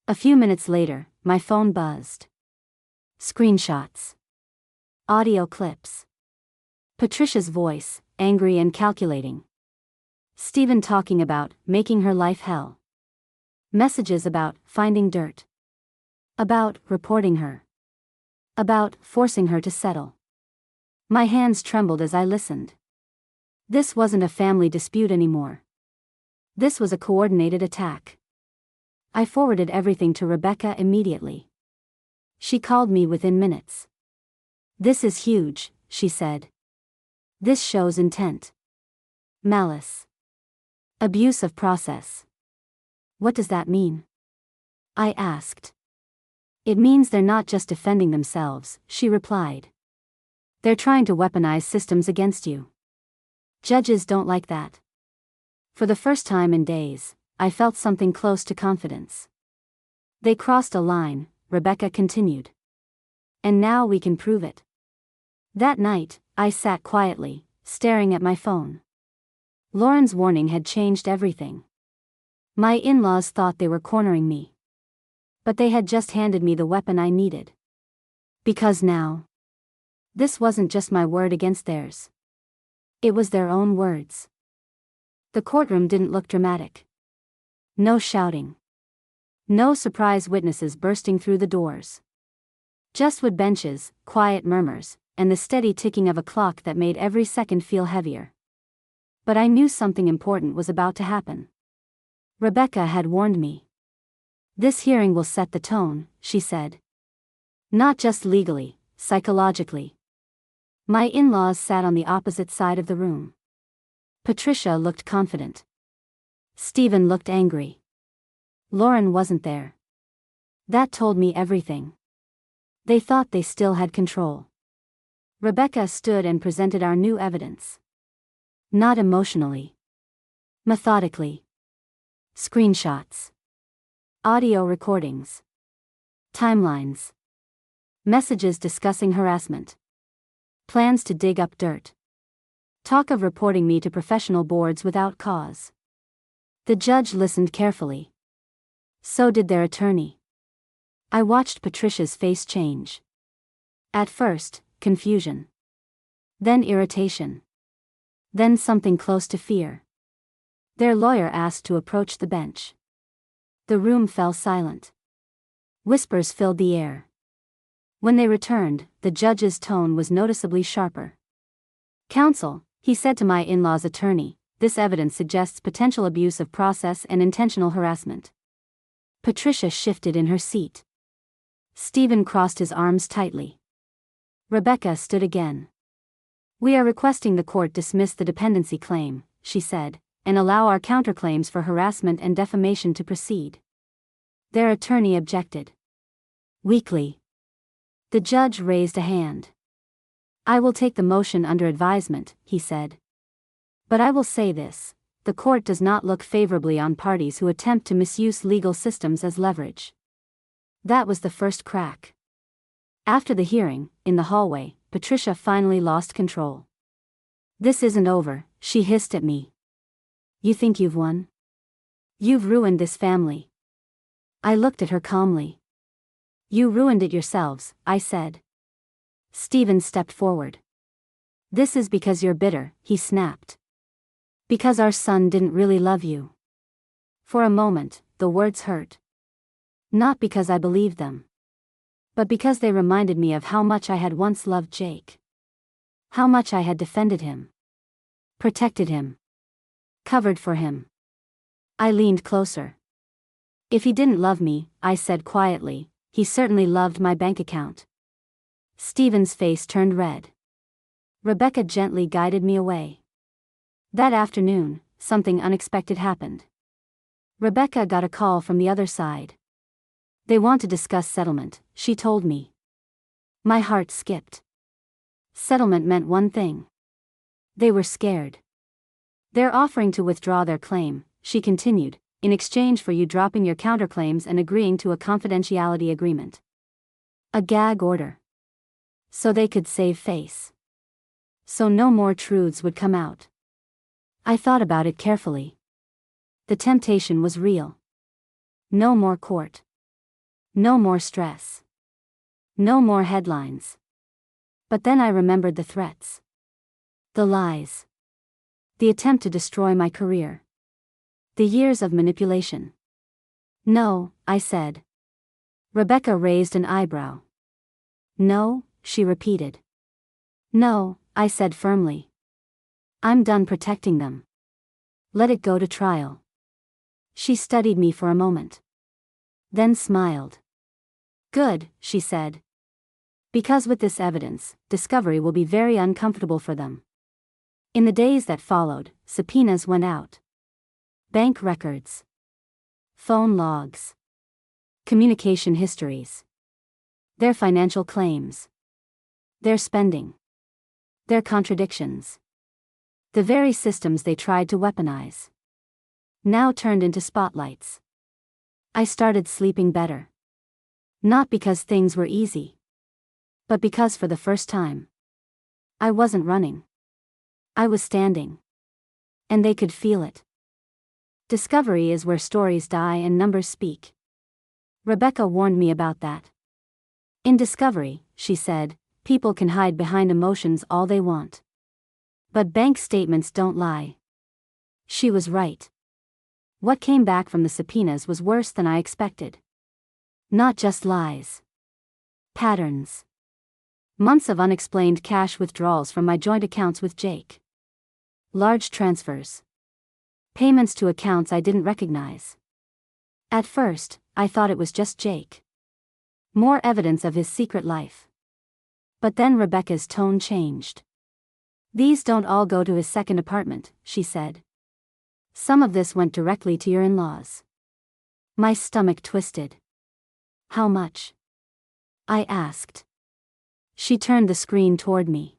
A few minutes later, my phone buzzed. Screenshots. Audio clips. Patricia's voice, angry and calculating. Stephen talking about making her life hell. Messages about finding dirt. About reporting her. About forcing her to settle. My hands trembled as I listened. This wasn't a family dispute anymore. This was a coordinated attack. I forwarded everything to Rebecca immediately. She called me within minutes. This is huge, she said. This shows intent. Malice. Abuse of process. What does that mean? I asked. It means they're not just defending themselves, she replied. They're trying to weaponize systems against you. Judges don't like that. For the first time in days, I felt something close to confidence. They crossed a line, Rebecca continued. And now we can prove it. That night, I sat quietly, staring at my phone. Lauren's warning had changed everything. My in-laws thought they were cornering me. But they had just handed me the weapon I needed. Because now, this wasn't just my word against theirs. It was their own words. The courtroom didn't look dramatic. No shouting. No surprise witnesses bursting through the doors. Just wood benches, quiet murmurs, and the steady ticking of a clock that made every second feel heavier. But I knew something important was about to happen. Rebecca had warned me. This hearing will set the tone, she said. Not just legally, psychologically. My in-laws sat on the opposite side of the room. Patricia looked confident. Stephen looked angry. Lauren wasn't there. That told me everything. They thought they still had control. Rebecca stood and presented our new evidence. Not emotionally. Methodically. Screenshots. Audio recordings. Timelines. Messages discussing harassment. Plans to dig up dirt. Talk of reporting me to professional boards without cause. The judge listened carefully. So did their attorney. I watched Patricia's face change. At first, confusion. Then irritation. Then something close to fear. Their lawyer asked to approach the bench. The room fell silent. Whispers filled the air. When they returned, the judge's tone was noticeably sharper. "Counsel," he said to my in-law's attorney, "this evidence suggests potential abuse of process and intentional harassment." Patricia shifted in her seat. Stephen crossed his arms tightly. Rebecca stood again. "We are requesting the court dismiss the dependency claim," she said, "and allow our counterclaims for harassment and defamation to proceed." Their attorney objected. Weakly. The judge raised a hand. "I will take the motion under advisement," he said. "But I will say this, the court does not look favorably on parties who attempt to misuse legal systems as leverage." That was the first crack. After the hearing, in the hallway, Patricia finally lost control. "This isn't over," she hissed at me. "You think you've won? You've ruined this family." I looked at her calmly. "You ruined it yourselves," I said. Stephen stepped forward. "This is because you're bitter," he snapped. "Because our son didn't really love you." For a moment, the words hurt. Not because I believed them. But because they reminded me of how much I had once loved Jake. How much I had defended him. Protected him. Covered for him. I leaned closer. "If he didn't love me," I said quietly, "he certainly loved my bank account." Stephen's face turned red. Rebecca gently guided me away. That afternoon, something unexpected happened. Rebecca got a call from the other side. "They want to discuss settlement," she told me. My heart skipped. Settlement meant one thing. They were scared. "They're offering to withdraw their claim," she continued, "in exchange for you dropping your counterclaims and agreeing to a confidentiality agreement. A gag order. So they could save face. So no more truths would come out." I thought about it carefully. The temptation was real. No more court. No more stress. No more headlines. But then I remembered the threats. The lies. The attempt to destroy my career. The years of manipulation. "No," I said. Rebecca raised an eyebrow. "No," she repeated. "No," I said firmly. "I'm done protecting them. Let it go to trial." She studied me for a moment. Then smiled. "Good," she said. "Because with this evidence, discovery will be very uncomfortable for them." In the days that followed, subpoenas went out. Bank records. Phone logs. Communication histories. Their financial claims. Their spending. Their contradictions. The very systems they tried to weaponize. Now turned into spotlights. I started sleeping better. Not because things were easy. But because for the first time, I wasn't running. I was standing. And they could feel it. Discovery is where stories die and numbers speak. Rebecca warned me about that. In discovery, she said, people can hide behind emotions all they want. But bank statements don't lie. She was right. What came back from the subpoenas was worse than I expected. Not just lies. Patterns. Months of unexplained cash withdrawals from my joint accounts with Jake. Large transfers. Payments to accounts I didn't recognize. At first, I thought it was just Jake. More evidence of his secret life. But then Rebecca's tone changed. These don't all go to his second apartment, she said. Some of this went directly to your in-laws. My stomach twisted. How much? I asked. She turned the screen toward me.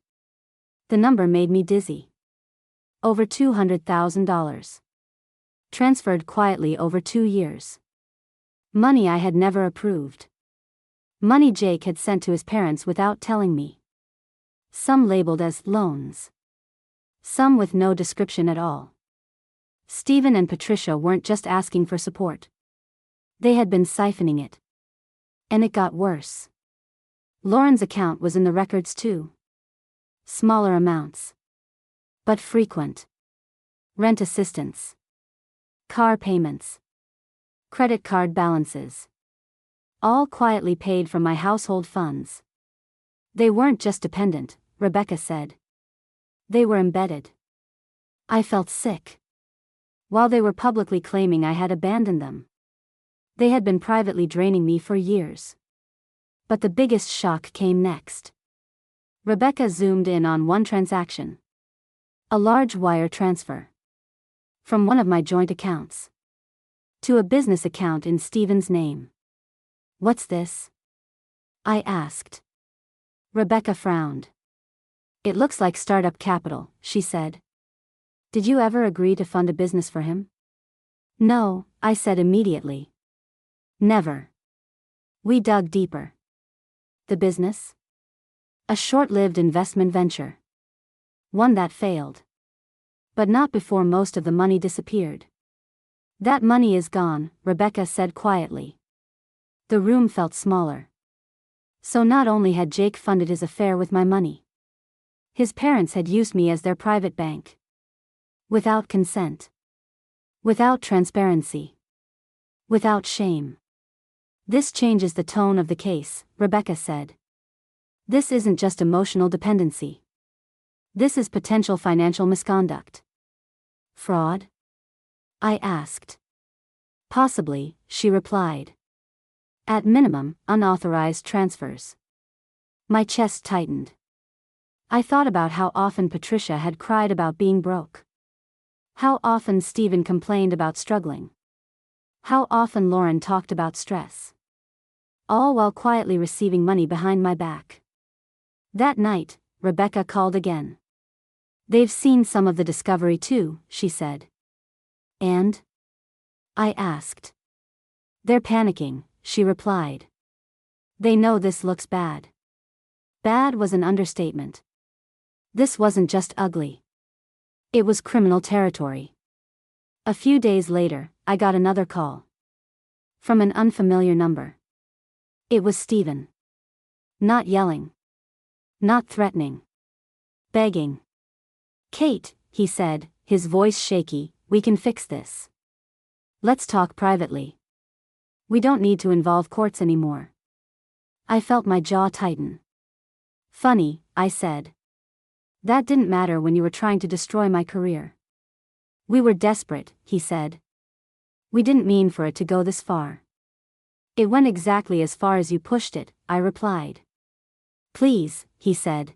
The number made me dizzy. Over $200,000. Transferred quietly over 2 years. Money I had never approved. Money Jake had sent to his parents without telling me. Some labeled as loans. Some with no description at all. Stephen and Patricia weren't just asking for support. They had been siphoning it. And it got worse. Lauren's account was in the records too. Smaller amounts. But frequent. Rent assistance. Car payments. Credit card balances. All quietly paid from my household funds. They weren't just dependent, Rebecca said. They were embedded. I felt sick. While they were publicly claiming I had abandoned them, they had been privately draining me for years. But the biggest shock came next. Rebecca zoomed in on one transaction. A large wire transfer. From one of my joint accounts. To a business account in Stephen's name. What's this? I asked. Rebecca frowned. It looks like startup capital, she said. Did you ever agree to fund a business for him? No, I said immediately. Never. We dug deeper. The business? A short-lived investment venture. One that failed. But not before most of the money disappeared. That money is gone, Rebecca said quietly. The room felt smaller. So not only had Jake funded his affair with my money. His parents had used me as their private bank. Without consent. Without transparency. Without shame. This changes the tone of the case, Rebecca said. This isn't just emotional dependency. This is potential financial misconduct. Fraud? I asked. Possibly, she replied. At minimum, unauthorized transfers. My chest tightened. I thought about how often Patricia had cried about being broke. How often Stephen complained about struggling. How often Lauren talked about stress. All while quietly receiving money behind my back. That night, Rebecca called again. They've seen some of the discovery too, she said. And? I asked. They're panicking, she replied. They know this looks bad. Bad was an understatement. This wasn't just ugly. It was criminal territory. A few days later, I got another call. From an unfamiliar number. It was Stephen. Not yelling. Not threatening. Begging. Kate, he said, his voice shaky, we can fix this. Let's talk privately. We don't need to involve courts anymore. I felt my jaw tighten. Funny, I said. That didn't matter when you were trying to destroy my career. We were desperate, he said. We didn't mean for it to go this far. It went exactly as far as you pushed it, I replied. Please, he said.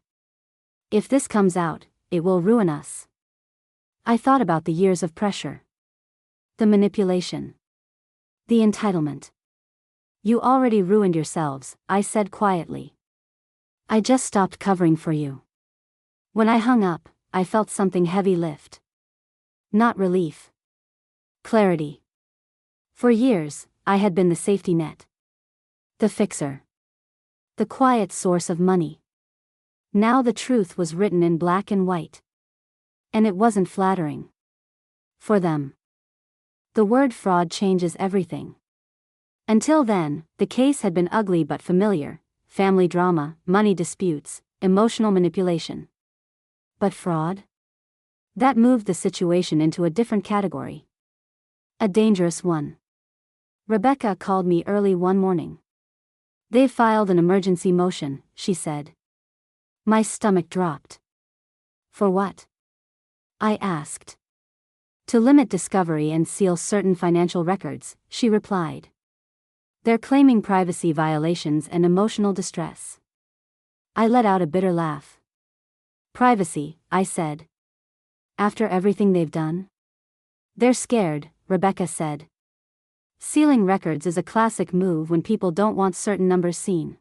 If this comes out, it will ruin us. I thought about the years of pressure. The manipulation. The entitlement. You already ruined yourselves, I said quietly. I just stopped covering for you. When I hung up, I felt something heavy lift. Not relief. Clarity. For years, I had been the safety net. The fixer. The quiet source of money. Now the truth was written in black and white. And it wasn't flattering. For them. The word fraud changes everything. Until then, the case had been ugly but familiar: family drama, money disputes, emotional manipulation. But fraud? That moved the situation into a different category. A dangerous one. Rebecca called me early one morning. They've filed an emergency motion, she said. My stomach dropped. For what? I asked. To limit discovery and seal certain financial records, she replied. They're claiming privacy violations and emotional distress. I let out a bitter laugh. Privacy, I said. After everything they've done? They're scared, Rebecca said. Sealing records is a classic move when people don't want certain numbers seen.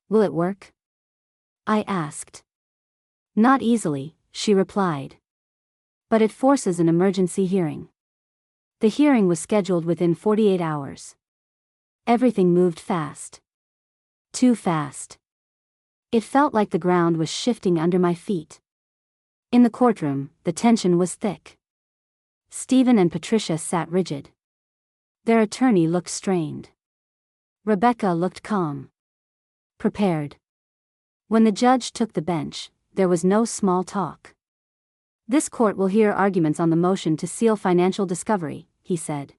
Will it work? I asked. Not easily, she replied. But it forces an emergency hearing. The hearing was scheduled within 48 hours. Everything moved fast. Too fast. It felt like the ground was shifting under my feet. In the courtroom, the tension was thick. Stephen and Patricia sat rigid. Their attorney looked strained. Rebecca looked calm. Prepared. When the judge took the bench, there was no small talk. This court will hear arguments on the motion to seal financial discovery, he said.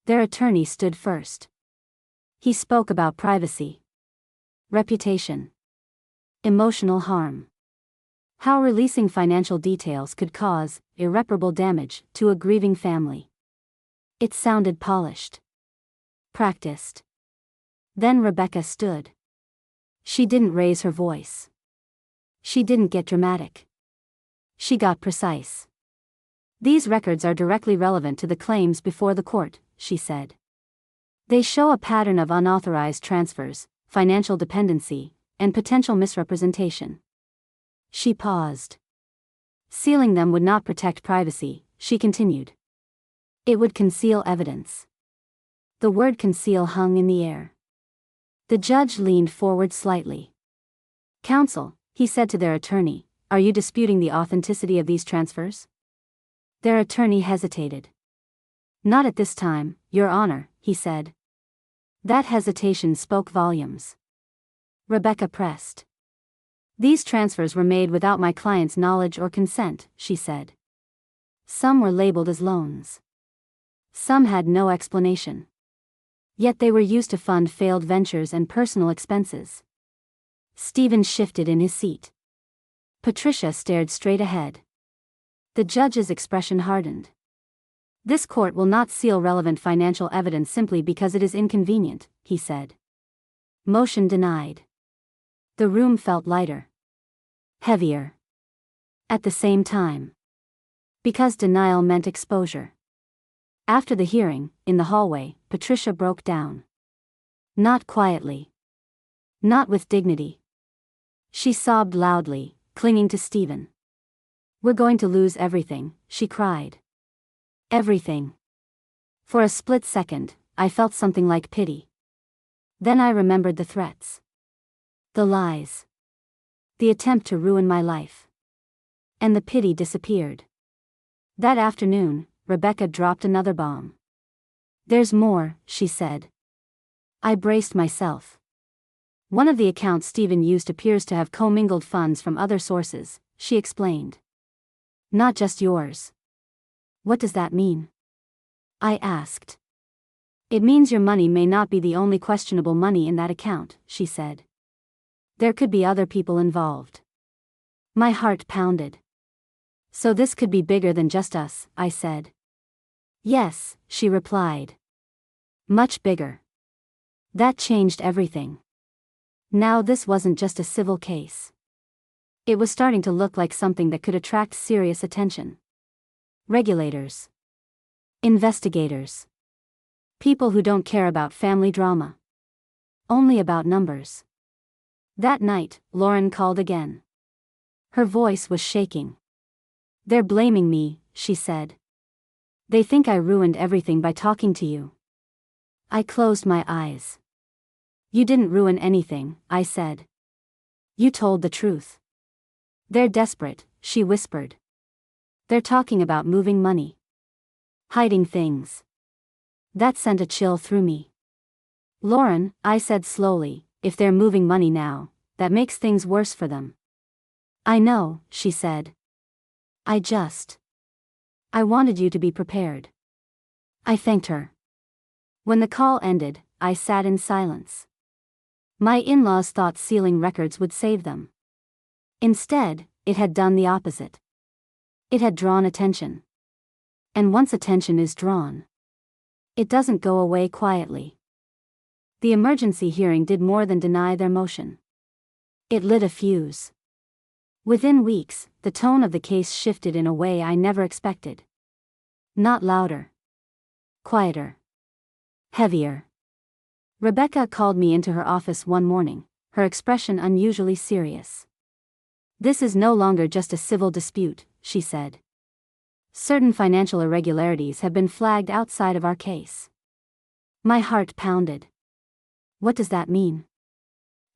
Their attorney stood first. He spoke about privacy, reputation, emotional harm. How releasing financial details could cause irreparable damage to a grieving family. It sounded polished. Practiced. Then Rebecca stood. She didn't raise her voice. She didn't get dramatic. She got precise. These records are directly relevant to the claims before the court, she said. They show a pattern of unauthorized transfers, financial dependency, and potential misrepresentation. She paused. Sealing them would not protect privacy, she continued. It would conceal evidence. The word conceal hung in the air. The judge leaned forward slightly. Counsel, he said to their attorney, are you disputing the authenticity of these transfers? Their attorney hesitated. Not at this time, Your Honor, he said. That hesitation spoke volumes. Rebecca pressed. These transfers were made without my client's knowledge or consent, she said. Some were labeled as loans. Some had no explanation. Yet they were used to fund failed ventures and personal expenses. Stephen shifted in his seat. Patricia stared straight ahead. The judge's expression hardened. This court will not seal relevant financial evidence simply because it is inconvenient, he said. Motion denied. The room felt lighter. Heavier. At the same time. Because denial meant exposure. After the hearing, in the hallway, Patricia broke down. Not quietly. Not with dignity. She sobbed loudly, clinging to Stephen. We're going to lose everything, she cried. Everything. For a split second, I felt something like pity. Then I remembered the threats. The lies. The attempt to ruin my life. And the pity disappeared. That afternoon, Rebecca dropped another bomb. There's more, she said. I braced myself. One of the accounts Stephen used appears to have commingled funds from other sources, she explained. Not just yours. What does that mean? I asked. It means your money may not be the only questionable money in that account, she said. There could be other people involved. My heart pounded. So this could be bigger than just us, I said. Yes, she replied. Much bigger. That changed everything. Now this wasn't just a civil case. It was starting to look like something that could attract serious attention. Regulators. Investigators. People who don't care about family drama. Only about numbers. That night, Lauren called again. Her voice was shaking. They're blaming me, she said. They think I ruined everything by talking to you. I closed my eyes. You didn't ruin anything, I said. You told the truth. They're desperate, she whispered. They're talking about moving money. Hiding things. That sent a chill through me. Lauren, I said slowly, if they're moving money now, that makes things worse for them. I know, she said. I wanted you to be prepared. I thanked her. When the call ended, I sat in silence. My in-laws thought sealing records would save them. Instead, it had done the opposite. It had drawn attention. And once attention is drawn, it doesn't go away quietly. The emergency hearing did more than deny their motion. It lit a fuse. Within weeks, the tone of the case shifted in a way I never expected. Not louder. Quieter. Heavier. Rebecca called me into her office one morning, her expression unusually serious. "This is no longer just a civil dispute," she said. "Certain financial irregularities have been flagged outside of our case." My heart pounded. "What does that mean?"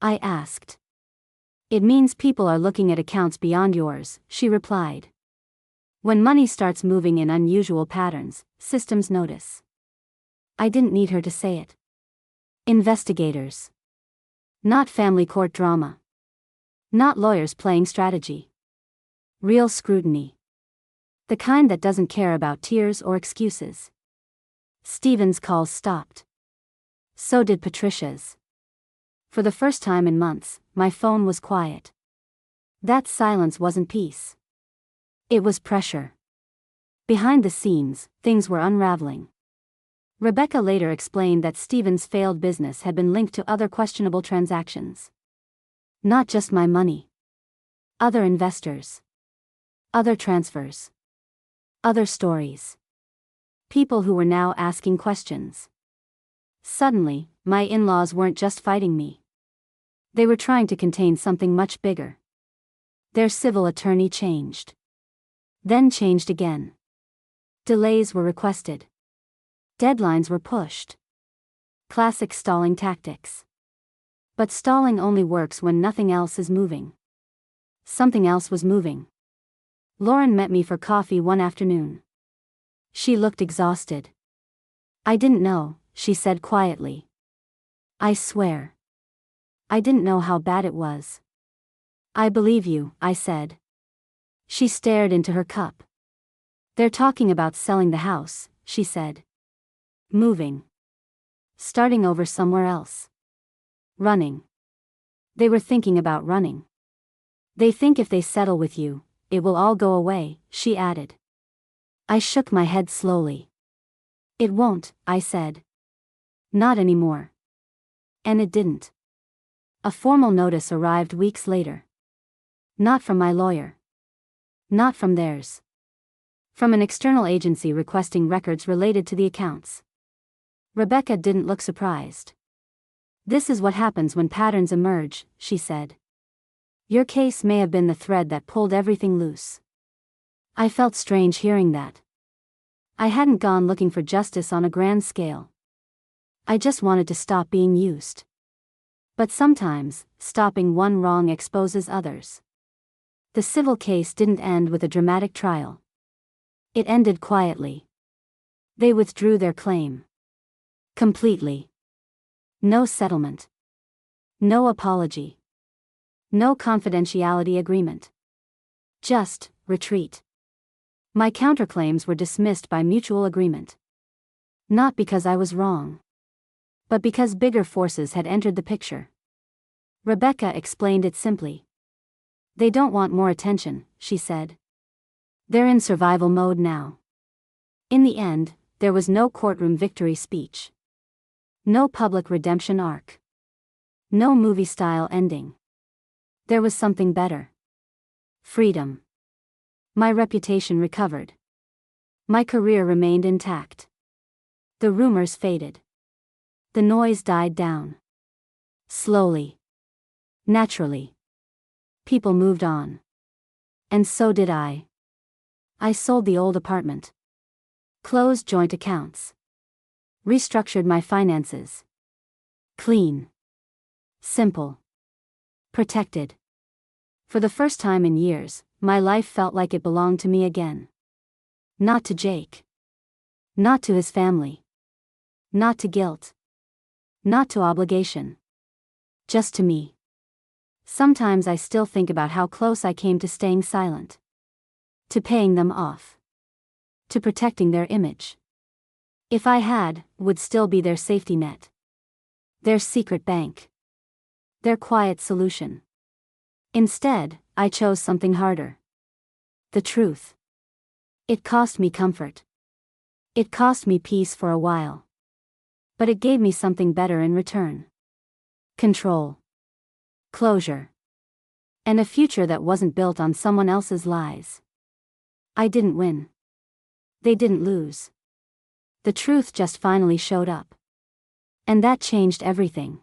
I asked. "It means people are looking at accounts beyond yours," she replied. "When money starts moving in unusual patterns, systems notice." I didn't need her to say it. Investigators. Not family court drama. Not lawyers playing strategy. Real scrutiny. The kind that doesn't care about tears or excuses. Stephen's calls stopped. So did Patricia's. For the first time in months, my phone was quiet. That silence wasn't peace. It was pressure. Behind the scenes, things were unraveling. Rebecca later explained that Stephen's failed business had been linked to other questionable transactions. Not just my money. Other investors. Other transfers. Other stories. People who were now asking questions. Suddenly, my in-laws weren't just fighting me. They were trying to contain something much bigger. Their civil attorney changed. Then changed again. Delays were requested. Deadlines were pushed. Classic stalling tactics. But stalling only works when nothing else is moving. Something else was moving. Lauren met me for coffee one afternoon. She looked exhausted. "I didn't know," she said quietly. "I swear. I didn't know how bad it was." "I believe you," I said. She stared into her cup. "They're talking about selling the house," she said. "Moving. Starting over somewhere else. Running. They were thinking about running. They think if they settle with you, it will all go away," she added. I shook my head slowly. "It won't," I said. "Not anymore." And it didn't. A formal notice arrived weeks later. Not from my lawyer. Not from theirs. From an external agency requesting records related to the accounts. Rebecca didn't look surprised. "This is what happens when patterns emerge," she said. "Your case may have been the thread that pulled everything loose." I felt strange hearing that. I hadn't gone looking for justice on a grand scale. I just wanted to stop being used. But sometimes, stopping one wrong exposes others. The civil case didn't end with a dramatic trial. It ended quietly. They withdrew their claim. Completely. No settlement. No apology. No confidentiality agreement. Just retreat. My counterclaims were dismissed by mutual agreement. Not because I was wrong, but because bigger forces had entered the picture. Rebecca explained it simply. "They don't want more attention," she said. "They're in survival mode now." In the end, there was no courtroom victory speech. No public redemption arc. No movie-style ending. There was something better. Freedom. My reputation recovered. My career remained intact. The rumors faded. The noise died down. Slowly. Naturally. People moved on. And so did I. I sold the old apartment. Closed joint accounts. Restructured my finances. Clean. Simple. Protected. For the first time in years, my life felt like it belonged to me again. Not to Jake. Not to his family. Not to guilt. Not to obligation. Just to me. Sometimes I still think about how close I came to staying silent. To paying them off. To protecting their image. If I had, would still be their safety net. Their secret bank. their quiet solution. Instead, I chose something harder. The truth. It cost me comfort. It cost me peace for a while. But it gave me something better in return. Control. Closure. And a future that wasn't built on someone else's lies. I didn't win. They didn't lose. The truth just finally showed up. And that changed everything.